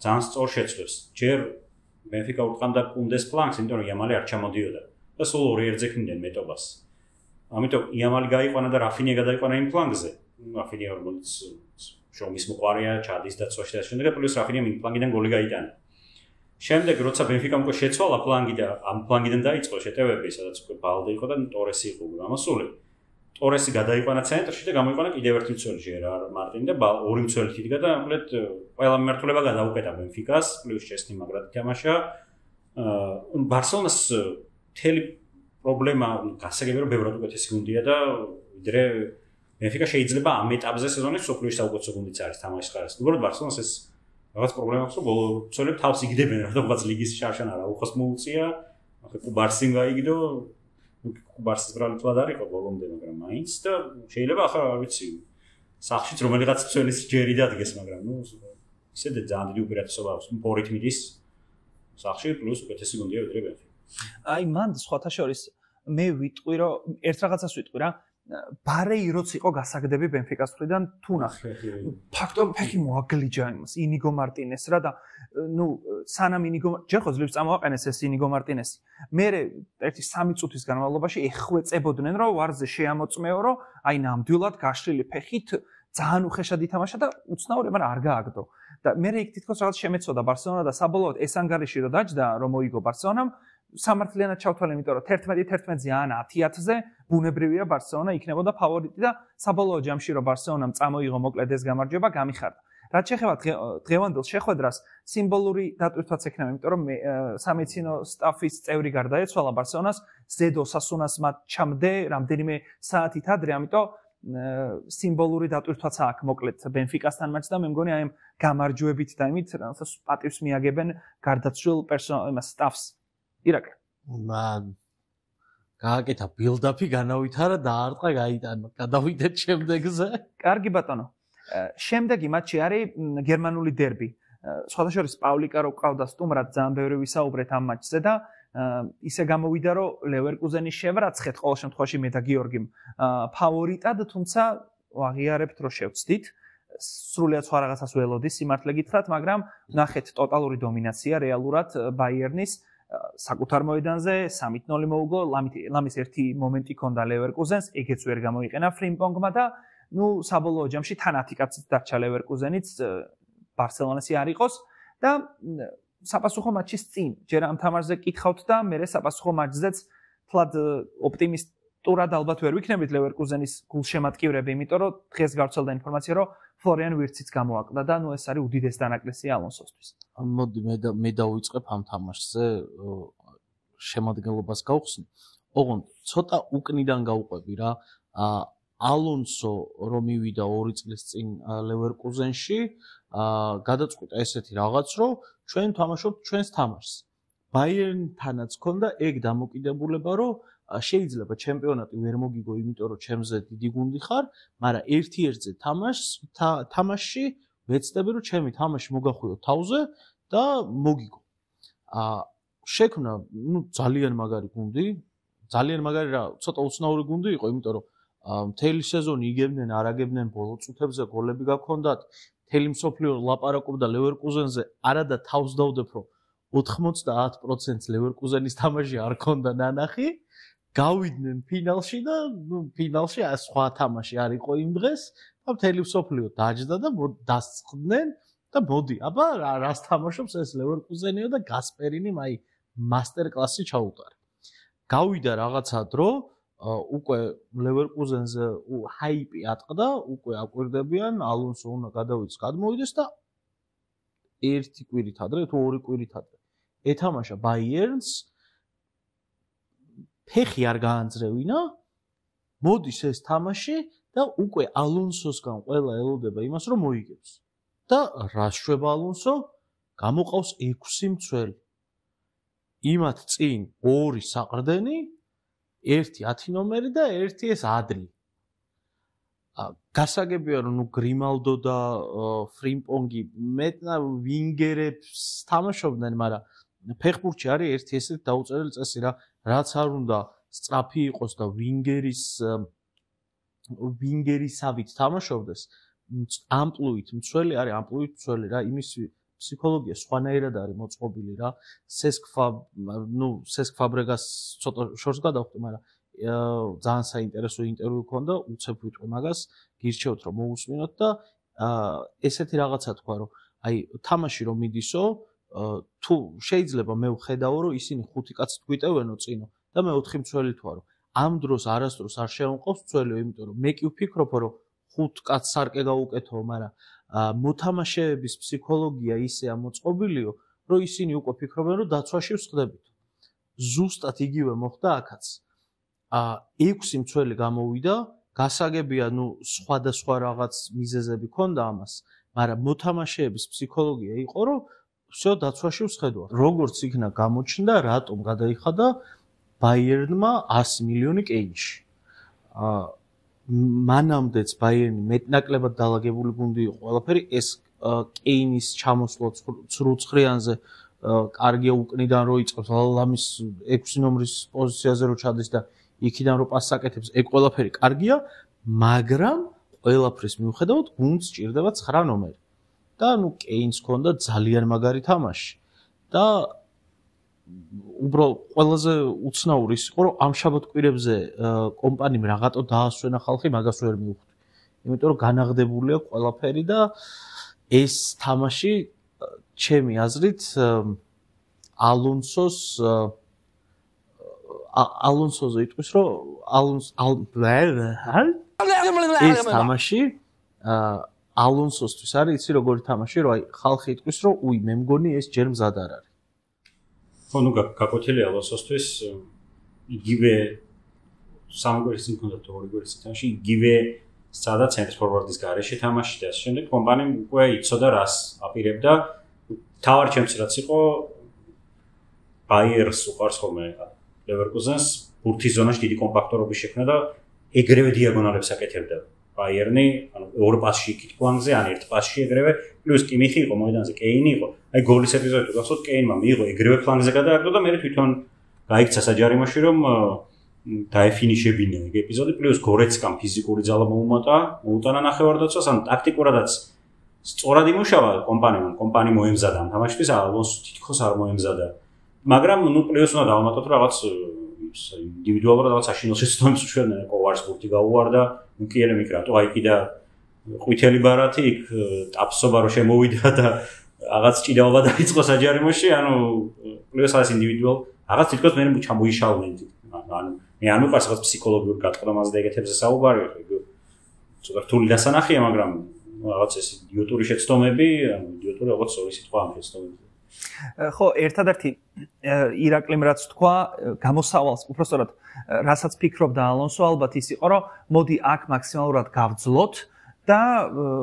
ძალიან სწორ შეცვლებს. ჯერ ბენფიკა უტყამდა კუნდეს ფლანგს, იმიტომ რომ იამალი არ ჩამოდიოდა და სულ ორი ერთზე ქმნდნენ მეტობას. ამიტომ იამალი გაიყვანა და რაფინია გადაიყვანა იმ ფლანგზე. რაფინია როგორც შოუმის მოყარია, ჩადის დაცვაში და შემდეგ პლუს რაფინიამ იმ ფლანგიდან გოლი გაიტანა. შემდეგ როცა ბენფიკამ უკვე შეცვალა ფლანგი და ამ ფლანგიდან დაიწყო შეტევები, სადაც უკვე ბალდე იყო და ტორესი იყო გამოსული. ტორესი გადაიყვანა ცენტრში და გამოიყვანა კიდევ ერთი მცველი ჟერარ მარტინი და ორი მცველი თითქა და ამკლეთ ყველა მიმართულება გადაუკეთა ბენფიკას, პლუს ჩესნი მაგრად ითამაშა. ბარსელონას თელი პრობლემა გასაგები რომ ბევრად უკეთესი გუნდია და ვიდრე ბენფიკა შეიძლება ამ ეტაპზე სეზონის სოფლიოს საუკეთესო გუნდიც არის თამაშის ხარისხით. უბრალოდ ბარსელონას ეს რაღაც პრობლემა აქვს რომ ბოლო მცველები თავს იგდებენ რაღაც ლიგის შარშან არა უხოს მოუწია. ახლა კუბარსინ გაიგდო კუბარსის ბრალეთად არ იყო ბოლომდე, მაგრამ მაინც და შეიძლება ახლა არ ვიცი სახშიც რომელიღაც მცველის ჯერი დადგეს, მაგრამ ისე ძალიან დიდი უპირატესობა აქვს. პორით მიდის სახში პლუს უკეთესი გუნდია ვიდრე ბენფიკა. აი მან სხვათა შორის მე ვიტყვი რომ ერთ რაღაცას ვიტყვი რა ბარეი როც იყო გასაგდები ბენფიკას მხრიდან თუ ნახე. ფაქტობრივად ფეხი მოაგლიჯა იმას ინიგო მარტინეს რა და ნუ სანამ ინიგო ჯერ ხო ძლებს წამოაყენეს ეს ინიგო მარტინესი. მე ერთი 3 წუთის განმავლობაში ეხვეწებოდნენ რომ ვარზე შეამოწმეო რომ აი ნამდვილად გაშლილი ფეხით ძალიან უხეშად ითამაშა და უცნაური მაგრამ არ გააგდო. და მე იქ თითქოს რაღაც შემეცოდა ბარსელონა და საბოლოოდ ეს ანგარიში რომ დაჯდა რომ მოიგო ბარსელონამ სამართლიანად ჩავთვალე, იმიტომ რომ 11-11-ზე ან 10-10-ზე ბუნებრივია ბარსელონა იქნებოდა ფავორიტი და საბოლოო ჯამში რომ ბარსელონამ წამოიღო მოკლედ ეს გამარჯვება გამიხარდა. რაც შეეხება დღევანდელ შეხვედრას, სიმბოლური დატვირთვაც ექნება, იმიტომ რომ სამედიცინო სტაფის წევრი გარდაეცვალა ბარსელონას ზედ ოსასუნას მატჩამდე რამდენიმე საათით ადრე, ამიტომ სიმბოლური დატვირთვაც აქვს მოკლედ ბენფიკასთან მატჩს და მე მგონი აი ამ გამარჯვებით და იმით რაღაცა პატივს მიაგებენ გარდაცვლილ იმას სტაფს. ირაკლი. გააკეთა ბილდაპი განავითარა და არტყა გაიტანა. გადავიდეთ შემდეგზე. კარგი ბატონო. შემდეგი მატჩი არის გერმანული დერბი. სხვადასხვა პავლიკა რო ყავდა სტუმრად ძალიან ბევრი ვისაუბრეთ ამ მატჩზე და ისე გამოვიდა რომ ლევერკუზენი შევრაცხეთ ყოველ შემთხვევაში მე და გიორგიმ ფავორიტად, თუმცა ვაღიარებთ რომ შევცდით. სრულიად სხვა რაღაცას ველოდი სიმართლე გითხრათ, მაგრამ ნახეთ ტოტალური დომინაცია რეალურად ბაიერნის საკუთარ მოედანზე 3-0 მოუგო, ლამის ერთი მომენტი ჰქონდა ლევერკუზენს, ეგეც ვერ გამოიყენა ფრიმპონგმა და ნუ საბოლოო ჯამში თანათიკაციც დარჩა ლევერკუზენიც ბარსელონასი არ იყოს და საპასუხო მატჩის წინ ჯერ ამ თამაშზე კითხავთ და მე საპასუხო მატჩზეც თლად ოპტიმისტურად ალბათ ვერ ვიქნებით ლევერკუზენის გულშემატკივრები, იმიტომ რომ დღეს გავრცელდა ინფორმაცია, რომ ფლორიან ვირციც გამოაკლდა და ნუ ეს არის უდიდეს დანაკლისი ალონსოსთვის. მოდი მე დავიწყებ ამ თამაშზე შემადგენლობას გავხსნი. ოღონდ ცოტა უკნიდან გავყვები რა. ალონსო რომ მივიდა 2 წლის წინ ლევერკუზენში, გადაწყვიტა ესეთი რაღაც, რომ ჩვენ თამაშობთ ჩვენს თამაშს. ბაიერნთანაც ჰქონდა ეგ დამოკიდებულება, რომ შეიძლება ჩემპიონატი ვერ მოგიგო, იმიტომ რომ ჩემზე დიდი გუნდი ხარ, მაგრამ ერთ-ერთზე თამაშში ვეცდები, რომ ჩემი თამაში მოგახვიო თავზე და მოგიგო. შექმნა, ძალიან მაგარი გუნდი, ძალიან მაგარი რა, ცოტა უცნაური გუნდი იყო, იმიტომ რომ მთელი სეზონი იგებდნენ, არაგებდნენ ბოლო წუთებზე გოლები გაქონდათ, მთელი მსოფლიო ლაპარაკობდა ლევერკუზენზე, არადა თავს დავდებ, რომ 90% ლევერკუზენის თამაში არ ქონდა ნანახი. გავიდნენ ფინალში და ფინალში სხვა თამაში არ იყო იმ დღეს და მთელი მსოფლიო დაჯდა და დასწყდნენ და მოდი, აბა რას თამაშობს ეს ლევერკუზენიო და გასპერინი აი მასტერ კლასი ჩაუტარა. გავიდა რაღაცა დრო, უკვე ლევერკუზენზე ჰაიპი ატყდა, უკვე აკვირდებიან, ალონსო უნდა გადავიდეს, გადმოვიდეს და ერთი კვირით ადრე თუ 2 კვირით ადრე ეთამაშა ბაიერნს ფეხი არ გაანძრევინა, მოდის ეს თამაში და უკვე ალონსოსგან ყველა ელოდება იმას, რომ მოიგებს. და რა შვება ალონსო? გამოყავს 6 მცველი. იმათ წინ 2 საყრდენი, 1 10 ნომერი და 1 ეს ადლი. გასაგებია რომ გრიმალდო და ფრიმპონგი მეტნა ვინგერებს თამაშობდნენ, მაგრამ ფეხბურთში არის ერთი ესეთი დაუწერელი წესი რა, რაც არ უნდა სწრაფი იყოს და ვინგერისავით თამაშობდეს, ამპლუით მცველი არის, ამპლუით მცველი რა, იმის ფსიქოლოგია სხვანაირად არის მოწყობილი რა. სესკ ფაბრეგას ცოტა შორს გადავხდი, მაგრამ ძალიან საინტერესო ინტერვიუ ჰქონდა, უცებ ვიტყვი მაგას, გირჩევთ რომ მოусმინოთ და ესეთი რაღაცა თქვა, რომ აი თამაში რომ მიდისო, თუ შეიძლება მე ვხედავ, რომ ისინი 5 კაცს გვიტევენო წინო და მე 4 მცველი თქვა, რომ ამ დროს არასდროს არ შეუნყავს მცველიო, იმიტომ რომ მე კი ვფიქრობ, რომ 5 კაცს არკე გავუკეთო, მაგრამ მოთამაშეების ფსიქოლოგია ისეა მოწყობილიო, რომ ისინი უკვე ფიქრობენ, რომ დაცვაში ვსხდებით. ზუსტად იგივე მოხდა აქაც. 6 მცველი გამოვიდა, გასაგებია, სხვადასხვა რაღაც მიზეზები ქონდა ამას, მაგრამ მოთამაშეების ფსიქოლოგია იყო, რომ всё დაცვაში ვსხედავ. როგორც იქნა გამოჩნდა, რატომ გადაიხადა ბაიერნმა 100 მილიონი კეიში. მანამდეც ბაიერნი მეტნაკლებად დაალაგებული გუნდი იყო. ყველაფერი ეს კეინის ჩამოსვლა ცრუცხრიანზე კარგია უკნიდან რო იწყებს, ლამის 6 ნომრის პოზიციაზე რო ჩადის და იქიდან რო პასს აკეთებს, ეგ ყველაფერი კარგია, მაგრამ ყველაფრის მიუხედავად გუნდს სჭირდება 9 ნომერი. და კეინს ჰქონდა ძალიან მაგარი თამაში. და უბრალოდ ყველაზე უცნაური ის იყო, რომ ამ შაბათ-კვირებზე კომპანიამ რაღაცა დაასვენა ხალხი, მაგას ვერ მივხვდი. იმიტომ რომ განაღდებულია ყველაფერი და ეს თამაში ჩემი აზრით ალონსოზე იტყვის, რომ ეს თამაში ალონსოსთვის არის, იცი როგორი თამაში, რომ აი ხალხი იტყვის, რომ უი, მე მგონი ეს ჯერ მზად არ არის. ხო, გაკოთილი ალონსოსთვის იგივე სამგვერდს მქონდა თუ ორი გვერდის თამაში, იგივე სადა ცენტრის ფორვარდის გარეშე თამაში და ასე შემდეგ კომპანიამ უკვე იცოდა რას აპირებდა. თავარ ჩემს რაც იყო ბაიერს უყარს ხოლმე ლევერკუზენს ბურთის ზონაში დიდი კომპაქტურობის შექმნა და ეგრევე დიაგონალებს აკეთებდა. ბაიერნი, ანუ ორ პასში იქით ფლანგზე, ან ერთ პასში ეგრევე, პლუს კიმიხი იყო მოედანზე, კეინი იყო. აი გოლის ეპიზოდი თუ გახსოვთ, კეინმა მიიღო ეგრევე ფლანგზე გადააგდო და მე თვითონ გაიქცა საჯარიმოში, რომ დაეფინიშებინა ეგ ეპიზოდი, პლუს გორეცკამ ფიზიკური ძალა მოუტანა ნახევარ-დაცვას, ან ტაქტიკურადაც სწორად იმუშავა კომპანია მოემზადა ამ თამაშისთვის, ალონსო თითქოს არ მოემზადა. მაგრამ პლუს უნდა დავამატოთ რაღაც ინდივიდუალურად რაღაც საშინელ შეცდომებს უშვებდნენ, კოვარს ბურთი გაუვარდა, უკიელე მიკრატო, აი კიდე ყვითელი ბარათი იქ ტაფსობა რო შემოვიდა და რაღაც ჭიდაობა დაიწყო საჯარიმოში, ანუ პლუს არის ინდივიდუალ, რაღაც თითქოს მე ჩამოიშალნენ. ანუ მე არ მიყვარს რაღაც ფსიქოლოგიურ გატყდომაზე და ეგეთებზე საუბარი, ცოტა რთული დასანახია, მაგრამ რაღაც ეს იდიოტური შეცდომები, ანუ იდიოტური რაღაც ორი სიტყვა ამ შეცდომებზე. ხო, ერთადერთი ირაკლიმ რაც თქვა, გამოსავალს უბრალოდ რასაც ფიქრობდა ალონსო, ალბათ ის იყო, რომ მოდი აქ მაქსიმალურად გავძლოთ და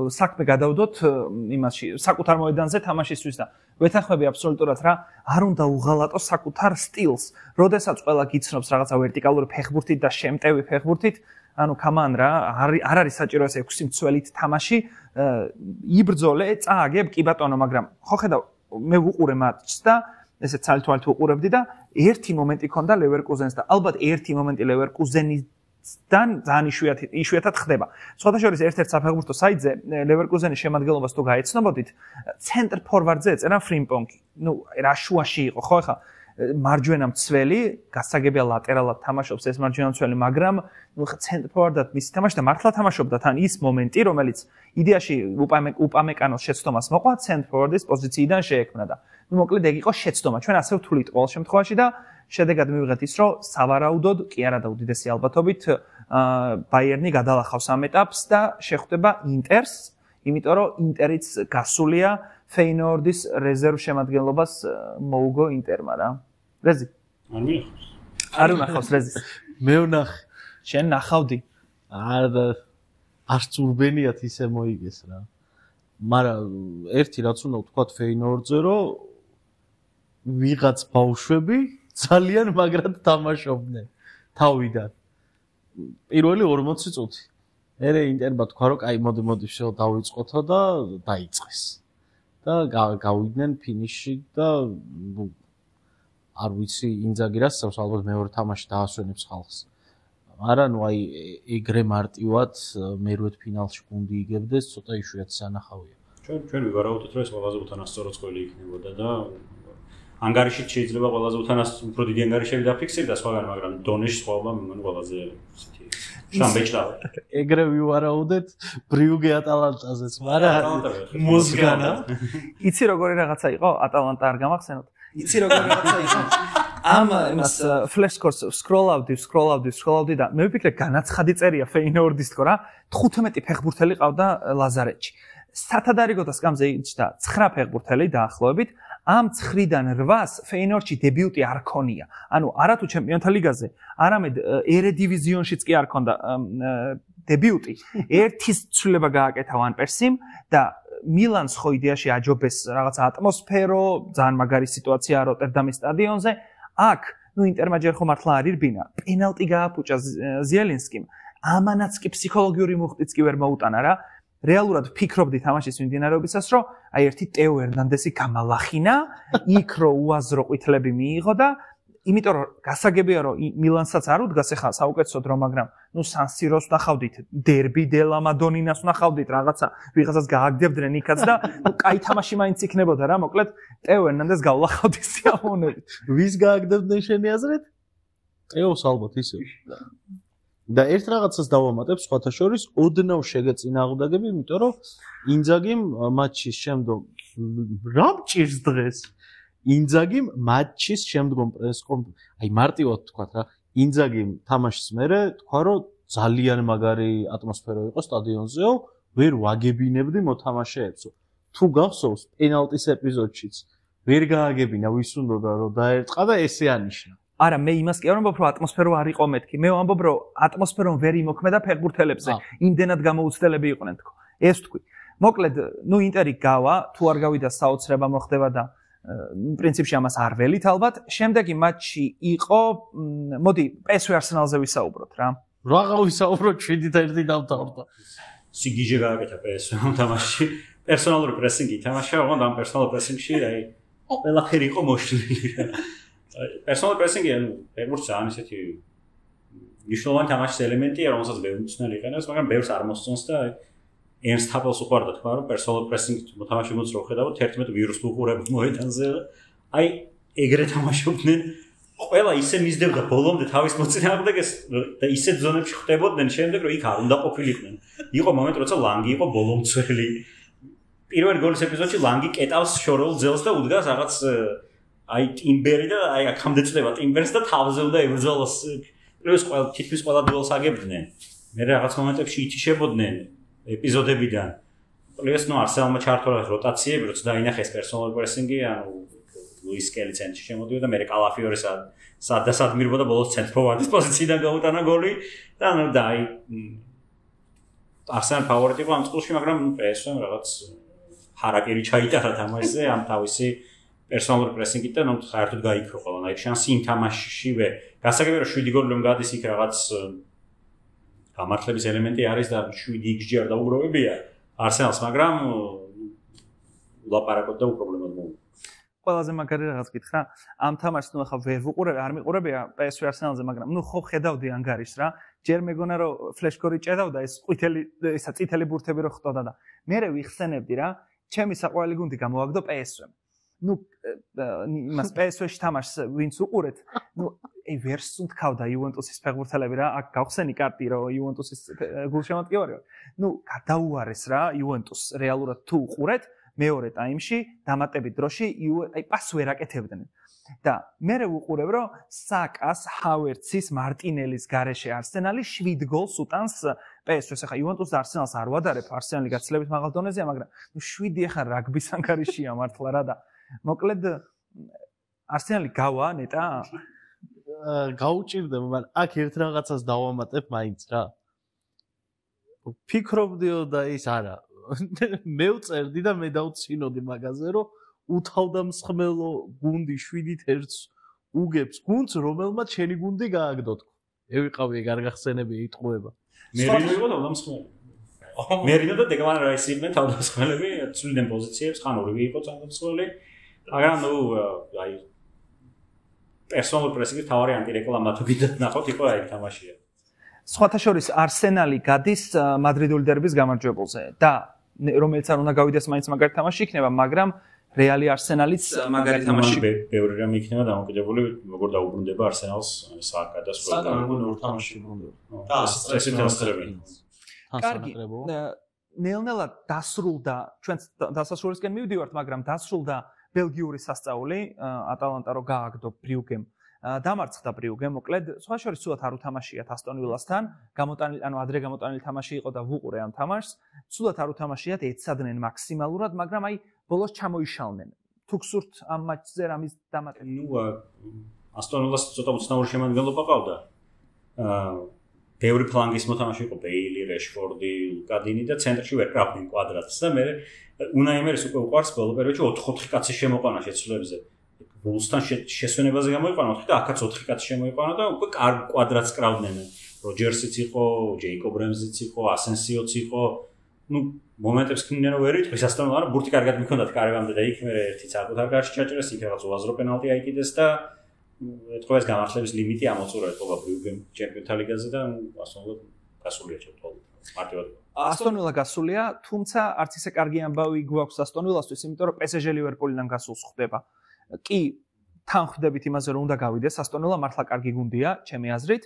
საქმე გადავდოთ იმაში, საკუთარ მოედანზე თამაშისთვის და ვეთანხმები აბსოლუტურად რა, არ უნდა უღალატოს საკუთარ სტილს. როდესაც ყველა გიცნობს რაღაცა ვერტიკალური ფეხბურთით და შემტევი ფეხბურთით, ანუ კამან რა, არ არის საჭირო ეს 6 მცველით თამაში, იბრძოლე, წააგებ, კი ბატონო, მაგრამ ხო ხედავ მე ვუყურე მატჩს და ესე ცალ-თვალ ვუყურებდი და ერთი მომენტი ქონდა ლევერკუზენს და ალბათ ერთი მომენტი ლევერკუზენიდან ძალიან იშვიათად ხდება. სხვადასხვა ერთ-ერთ საფეხბურთო საიტზე ლევერკუზენის შემადგენლობას თუ გაეცნობოდით, ცენტრ ფორვარდზე ეწერა ფრიმპონგი. ნუ რა შუაში იყო, ხო ხა მარჯვენა მცველი, გასაგებია ლატერალად თამაშობს ეს მარჯვენა მცველი, მაგრამ ნუ ხა ცენტრ ფორვარდად მისი თამაში და მართლა თამაშობდა თან ის მომენტი, რომელიც იდეაში უპამეკანოს შეცდომას მოყვა ცენტრ ფორვარდის პოზიციიდან შეექმნა და ნუ მოკლედ ეგ იყო შეცდომა. ჩვენ ასე ვთვლით ყოველ შემთხვევაში და შედეგად მივიღეთ ის, რომ სავარაუდოდ კი არა და უდიდესი ალბათობით ბაიერნი გადალახავს ამ ეტაპს და შეხვდება ინტერს, იმიტომ რომ ინტერიც გასულია ფეინორდის რეზერვ შემადგენლობას მოუგო ინტერმა რა. რეზი? არ მიხავს. არ უნახავს რეზის. მე ვნახე. შენ ნახავდი? არც ურბენიათ ისე მოიგეს რა. მაგრამ ერთი რაც უნდა ვთქვათ ფეინორდზე, რომ ვიღაც ბავშვები ძალიან მაგრად თამაშობდნენ თავიდან. პირველი 40 წუთი. მერე ინტერმა თქვა, რომ კაი მოდი შევ დავიწყოთო და დაიწყეს. და გავიდნენ ფინიში და არ ვიცი ინძაგი რას წავს, ალბათ მეორე თამაში დაასვენებს ხალხს. არა, ნუ აი ეგრე მარტივად მერვედ ფინალში გუნდი იგებდეს, ცოტა იშვიათი სანახავია. ჩვენ ვივარაუდოთ, რომ ეს ყველაზე უთანასწორო წყვილი იქნებოდა და ანგარიშით შეიძლება ყველაზე უფრო დიდი ანგარიშები დაფიქსირდა სხვაგან, მაგრამ დონეში სხვაობა მე მგონი ყველაზე შამბეჭდავა. ეგრე ვივარაუდეთ ბრიუგე ატალანტაზეც, მაგრამ მოზგანა. იცი როგორი რაღაცა იყო ატალანტა არ გამახსენოთ? იცი როგორი რაღაცა იყო? ამ იმას ფლეშკორს სკროლავდი და მე ვფიქრე განაცხადი წერია ფეინორდის თქო რა 15 ფეხბურთელი ყავდა ლაზარეთში. სათადარიგოთა სკამზე იჭდა 9 ფეხბურთელი დაახლოებით. ამ 9-დან 8-ს ფეინორდში დებიუტი არ ქონია. ანუ არათუ ჩემპიონთა ლიგაზე, არამედ ერედივიზიონშიც კი არ ქონდა დებიუტი. ერთის ცვლილება გააკეთა ვან პერსიმ და მილანს ხო იდეაში აჯობეს რაღაც ატმოსფერო, ძალიან მაგარი სიტუაცია როტერდამის სტადიონზე. აქ, ნუ ინტერმა ჯერ ხო მართლა არ ირბინა, პენალტი გააფუჭა ზიელინსკიმ. ამანაც კი ფსიქოლოგიური მუხტიც კი ვერ მოუტანა რა. რეალურად ფიქრობდი თამაშის მიმდინარეობისას, რომ აი ერთი ტეო ერნანდესი გამალახინა, იქ რო უაზრო ყვითლები მიიღო და იმიტომ რომ გასაგებია რომ მილანსაც არ უდგას ახლა საუკეთესოდ რომ მაგრამ San Siro-ს ნახავდით დერბი დელა მადონინას ნახავდით ვიღაცას გააგდებდნენ იქაც და კაი თამაში მაინც იქნებოდა რა მოკლედ ტეო ერნანდეს გავლახავდი სიამოვნებით ვის გააგდებდნენ შენი აზრით ტეოს ალბათ ისე და ერთ რაღაცას დავამატებ სხვათა შორის ოდნავ შეგეწინააღმდეგები იმიტომ რომ ინძაგიმ მატჩის შემდგომ რა მჭირს დღეს ინძაგიმ მატჩის შემდგომ აი მარტივად თქვა რა ინძაგიმ თამაშის მერე თქვა რომ ძალიან მაგარი ატმოსფერო იყო სტადიონზეო ვერ ვაგებინებდი მოთამაშეებსო თუ გახსოვს პენალტის ეპიზოდშიც ვერ გააგებინა ვის უნდოდა რომ დაერტყა და ესე ანიშნა არა მე იმას კი არ ვამბობ რომ ატმოსფერო არ იყო მეთქი მე ვამბობ რომ ატმოსფერომ ვერ იმოქმედა ფეხბურთელებზე იმდენად გამოუცდელები იყვნენ თქო ეს თქვი მოკლედ ნუ ინტერი გავა თუ არ გავიდა საოცრება მოხდება და პრინციპში ამას არ ველით ალბათ შემდეგი მატჩი იყო მოდი PSV Arsenal-ზე ვისაუბროთ რა რაღა ვისაუბროთ 7-1 დავთავრდა სიგიჟე გააკეთა PSV-მ თამაში პერსონალური პრესინგი თამაშა ოღონდ ამ პერსონალურ პრესინგში აი ყველაფერი იყო მოშლილი პერსონალური პრესინგი ანუ ფეხბურთს ან ისეთი მნიშვნელოვანი თამაშის ელემენტია რომელსაც ბევრი მწვრთნელი იყენებს მაგრამ ბევრს არ მოსწონს და Ernst Happels უყვარდა თქვა რომ personal pressing მოთამაშე მოძრო ხედავთ 11 ვირუსს უყურებ მოედანზე აი ეგრე თამაშობდნენ ყველა ისე მისდევდა ბოლომდე თავის მოწინააღმდეგეს და ისეთ ზონებში ხდებოდნენ შემდეგ რომ იქ არ უნდა ყოფილიყვნენ იყო მომენტი როცა ლანგი იყო ბოლომცველი პირველი გოლის ეპიზოდში ლანგი კეტავს შორეულ ძელს და უდგას რაღაც აი ტიმბერი და აი აქამდე წდება ტიმბერს და თავზე უნდა ებრძოლოს პლუს ყველა თითქმის ყველა დუელს აგებდნენ მე რაღაც მომენტებში ითიშებოდნენ ეპიზოდებიდან პლუს ნუ არსალმა ჩართულა როტაციები როცა დაინახეს პერსონალ პრესინგი ანუ ლუის კელი ცენტრში შემოდიოდა და მე კალაფიორი სად მირბოდა ბოლოს ცენტრფორვარდის პოზიციიდან გაუტანა გოლი და ნუ დაი არსალ ფავორიტი იყო ამ წყულში მაგრამ PSV-მ რაღაც ჰარაკერი ჩაიტარა თამაშზე ამ თავისი პერსონალური პრესინგით და ნუ საერთოდ გაიქრო ყველანაირი შანსი იმ თამაშშივე გასაგებია რომ 7 გოლი რომ გადის იქ რაღაც გამართლების ელემენტი არის და 7 XG არ დაუგროვებია არსენალს მაგრამ ლაპარაკობ და უპრობლემოდ მოუწევს ყველაზე მაგარი რაღაც გითხრა ამ თამაშს ნუ ახლა ვერ ვუყურებ არ მიყურებია PSV Arsenal-ზე მაგრამ ნუ ხო ხედავდი ანგარის რა ჯერ მეგონა რომ ფლეშკორი ჭედავდა ეს წითელი ბურთები რო ხტოდა და მე ვიხსენებდი რა ჩემი საყვარელი გუნდი გამოვაგდო PSV-მ ნუ იმას PSV-ში თამაშს ვინც უყურეთ ნუ ე ვერს უნთქავდა იუვენტუსის ფეხბურთელები რა აქ გავხსენი კარტი რომ იუვენტუსის გულშემატკივარი ვარ ნუ გადაუარეს რა იუვენტუს რეალურად თუ უყურეთ მეორე ტაიმში დამატებით დროში აი პასს ვერ აკეთებდნენ და მე ვუყურებ რომ საკას ჰავერცის მარტინელის გარეშე არსენალი 7 გოლს უტანს PSV-ს ახლა იუვენტუსს და არსენალს არ ვადარებ არსენალი გაცილებით მაღალ დონეზეა მაგრამ ნუ 7 ახლა რაგბის ანგარიშია მართლა რა და მოკლედ არსენალი გავა ნეტა გაუჭირდება მაგრამ აქ ერთ რაღაცას დავამატებ მაინც რა ფიქრობდიო და ის არა მე ვწერდი და მე დავცინოდი მაგაზე რომ უთავდამსხმელო გუნდი 7-1 უგებს გუნდს რომელმაც შენი გუნდი გააგდო თქო მე ვიყავი ეგ არ გახსენებია იტყუება მერინო იყო თავდამსხმელი მერინო და დეგმან რაისი იყვნენ თავდამსხმელები ცვლიდნენ პოზიციებს ხან ორივე იყო თავდამსხმელი მაგრამ ნუ აი პერსონალურ პრესინგის თავარი ანტირეკლამა თუ კიდევ ნახოთ იყო აი თამაშია სხვათა შორის არსენალი გადის მადრიდული დერბის გამარჯვებულზე და რომელიც არ უნდა გავიდეს მაინც მაგარი თამაში იქნება მაგრამ რეალი არსენალიც მაგარი თამაში ბევრი რამ იქნება დამოკიდებული როგორ დაუბრუნდება არსენალს საკადასტრო ორ თამაში უბრუნდება და სტრესი დასწრები კარგი ნელ-ნელა დასრულდა ჩვენც დასასრულისკენ მივდივართ მაგრამ დასრულდა ბელგიური სასწაული ატალანტა რო გააგდო ბრიუგემ დამარცხდა ბრიუგე მოკლედ სხვა შორის სულად არ უთამაშიათ ასტონ ვილასთან გამოტანილი ანუ ადრე გამოტანილი თამაში იყო და ვუყურე ამ თამაშს სულად არ უთამაშიათ ეცადნენ მაქსიმალურად მაგრამ აი ბოლოს ჩამოიშალნენ თუ გსურთ ამ მატჩზე რამის დამატება ნუ ასტონ ვილას ცოტა უცნაური შემადგენლობა ყავდა ბევრი ფლანგის მოთამაშე იყო ბეილი რეშფორდი ლუკადინი და ცენტრში ვერ კრავდნენ კვადრატს და მე უნაიმერის უკვე უყარს ბოლო პერიოდში 4-4 კაცი შემოყვანა შეცვლებზე ბულსთან შესვენებაზე გამოიყვანა 4 და აქაც 4 კაცი შემოიყვანა და უკვე კარგ კვადრატს კრავდნენ როჯერსიც იყო ჯეიკობ რემზიც იყო ასენსიოც იყო ნუ მომენტებს ქნიდნენ რომ ვერ იტყვის ასტონ არა ბურთი კარგად მიქონდათ კარგამდე და იქ მე ერთი საკუთარ კარში ჩაჭრეს იქ რაღაც უაზრო პენალტი აიკიდეს და ეთქვა ეს გამართლების ლიმიტი ამოწურა ეთქვა ბრიუგენ ჩემპიონთა ლიგაზე და ასწავლოთ გასულია ჩემთვალ მარტივად ასტონ ვილა გასულია, თუმცა არც ისე კარგი ამბავი გვაქვს ასტონ ვილასთვის, იმიტომ რომ PSG ლივერპულიდან გასულს ხვდება. კი, თან ხვდებით იმაზე, რომ უნდა გავიდეს ასტონ ვილა მართლა კარგი გუნდია, ჩემი აზრით.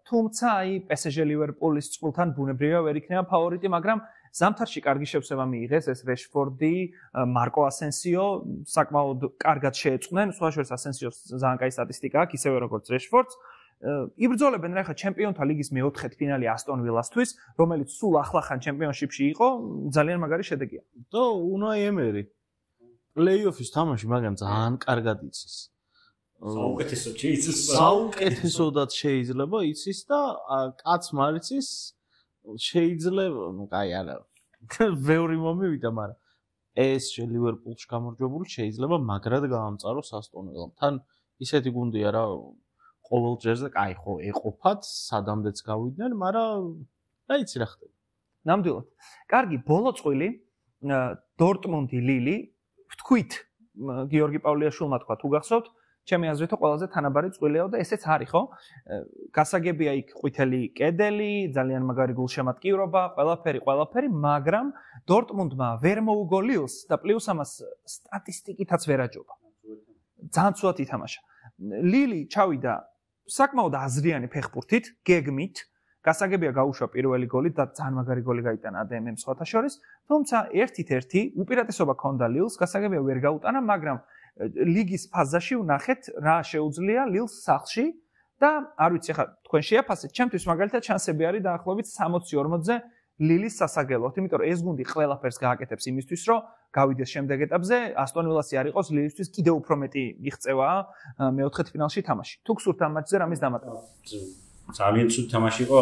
თუმცა აი PSG ლივერპულის წყულთან ბუნებრივია ვერ იქნება ფავორიტი, მაგრამ ზამთარში კარგი შევსება მიიღეს ეს რეშფორდი, მარკო ასენსიო, საკმაოდ კარგად შეეწყვნენ, სხვა შორის ასენსიოს ძალიან კაი სტატისტიკა აქვს, ისევე როგორც რეშფორდს. იბრძოლებენ რა ხა ჩემპიონთა ლიგის მეოთხედ ფინალი ასტონ ვილასთვის, რომელიც სულ ახლახან ჩემპიონშიპში იყო, ძალიან მაგარი შედეგია. და უნაი ემერი პლეიოფის თამაში მაგრამ ძალიან კარგად იცის. საუკეთესოდ შეიძლება. საუკეთესოდაც შეიძლება იცის და კაც მარიცის შეიძლება, ну, კაი არა. ბევრი მომივიდა, მაგრამ ეს ლივერპულში გამარჯვებული შეიძლება მაგრად გაამწაროს ასტონ ვილამ. თან ისეთი გუნდია რა ყოველ ჯერზე კაი ხო ეყოფათ, სადამდეც გავიდნენ, მაგრამ რა იცი რა ხდება. ნამდვილად. კარგი, ბოლო წვილი დორტმუნდი ლილი, ვთქვით გიორგი პავლიაშვილმა თქვა თუ გახსოვთ, ჩემი აზრითო ყველაზე თანაბარი წვილიაო და ესეც არის, ხო? გასაგებია იქ ყვითელი კედელი, ძალიან მაგარი გულშემატკივრობა, ყველაფერი, მაგრამ დორტმუნდმა ვერ მოუგო ლილს და პლუს ამას სტატისტიკითაც ვერ აჯობა. ძალიან ცუდად ითამაშა. ლილი ჩავიდა საკმაოდ აზრიანი ფეხბურთით, გეგმით, გასაგებია გაუშვა პირველი გოლი და ძალიან მაგარი გოლი გაიტანა ADM-ს სხვათა შორის, თუმცა ერთით-ერთი უპირატესობა ჰქონდა ლილს, გასაგებია ვერ გაუტანა, მაგრამ ლიგის ფაზაში ვნახეთ რა შეუძლია ლილს სახლში და არ ვიცი ხა თქვენ შეაფასეთ, ჩემთვის მაგალითად შანსები არის დაახლოებით 60-40-ზე ლილის სასაგელოდ, იმიტომ რომ ეს გუნდი ყველაფერს გააკეთებს იმისთვის, რომ გავიდეს შემდეგ ეტაპზე, ასტონ ვილასი არ იყოს ლილისთვის კიდევ უფრო მეტი მიღწევა მეოთხედფინალში თამაში. თუ გსურთ ამ მატჩზე რამის დამატება? ძალიან ცუდ თამაში იყო,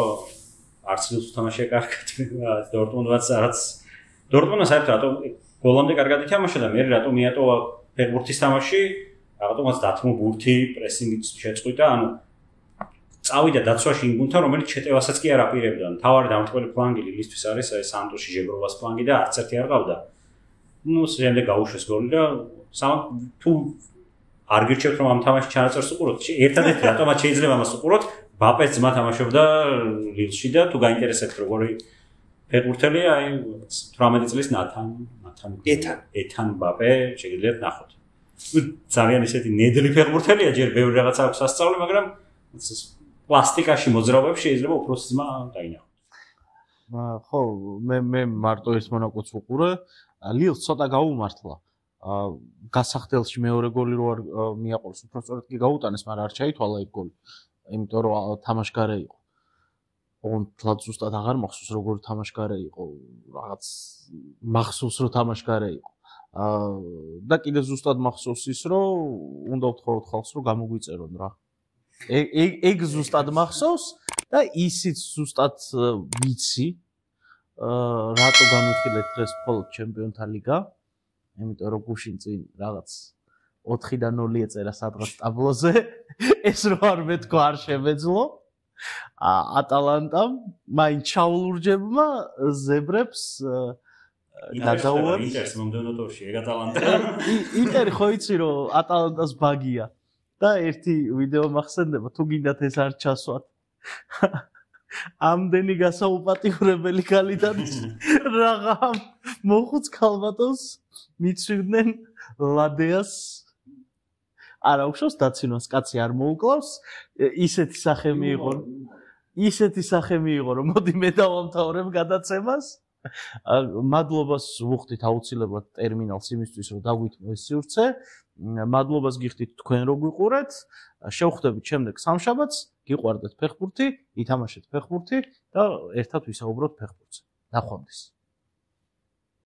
არც ლილს თამაშია კარგად, დორტმუნდაც არც დორტმუნდმა საერთოდ რატომ გოლამდე კარგად ითამაშა და მე რატომ მიატოვა ფეხბურთის თამაში, რატომაც დათმო ბურთი პრესინგით შეწყვიტა, ანუ წავიდა დაცვაში იმ გუნდთან, რომელიც ჩეტევასაც კი არ აპირებდა. თავარი დამტყველი ფლანგი ლილისთვის არის აი სანტოში ჟებროვას ფლანგი და არც ერთი არ ყავდა. ნუ შემდეგ გაუშვეს გოლი და თუ არ გირჩევთ რომ ამ თამაშში ჩანაწერს უყუროთ, ერთადერთი რატომაც შეიძლება ამას უყუროთ, ბაპეს ძმა თამაშობდა ლილში და თუ გაინტერესებთ როგორი ფეხბურთელია, აი 18 წლის ეთან ბაპე შეგიძლიათ ნახოთ. ძალიან ისეთი ნედლი ფეხბურთელია, ჯერ ბევრი რაღაც აქვს ასწავლი, მაგრამ პლასტიკაში მოძრაობებს შეიძლება უფრო ძმა დაინახოთ. ხო, მე მარტო ერთ მონაკვეთს ვუყურე, ლილს ცოტა გაუმართლა. გასახდელში მეორე გოლი რო არ მიაყოლეს, უფრო სწორედ კი გაუტანეს, მაგრამ არ ჩაითვალა ეგ გოლი. იმიტომ რომ თამაშგარე იყო. თლად ზუსტად აღარ მახსოვს როგორი თამაშგარე იყო, რაღაც მახსოვს რომ თამაშგარე იყო. და კიდე ზუსტად მახსოვს ის რომ უნდა ვთხოვოთ ხალხს რომ გამოგვიწერონ რა. ეგ ზუსტად მახსოვს და ისიც ზუსტად ვიცი რატო განვიხილეთ დღეს მხოლოდ ჩემპიონთა ლიგა, იმიტომ რომ გუშინ წინ რაღაც 4-0 ეწერა სადღაც ტაბლოზე, ეს რო არ მეთქვა არ შემეძლო. ატალანტამ მაინც ჩაულურჯებმა ზებრებს გადაუარეს. ინტერს მომდევნო ტურში ეგ ატალანტა. ინტერი ხო იცი რომ ატალანტას ბაგია. და ერთი ვიდეო მახსენდება, თუ გინდათ ეს არ ჩასვათ. ამდენი გასაუპატიურებელი კალიდან რაღა მოხუც ქალბატონს მიცვიდნენ ლადეას. არა უხშოს დაცინოს კაცი არ მოუკლავს, ისეთი სახე მიიღო, რომ მოდი მე დავამთავრებ გადაცემას. მადლობას ვუხდით აუცილებლად ტერმინალს იმისთვის, რომ დაგვითმო ეს სივრცე. მადლობას გიხდით თქვენ რო გვიყურეთ. შევხვდებით შემდეგ სამშაბათს, გიყვარდეთ ფეხბურთი, ითამაშეთ ფეხბურთი და ერთად ვისაუბროთ ფეხბურთზე. ნახვამდის.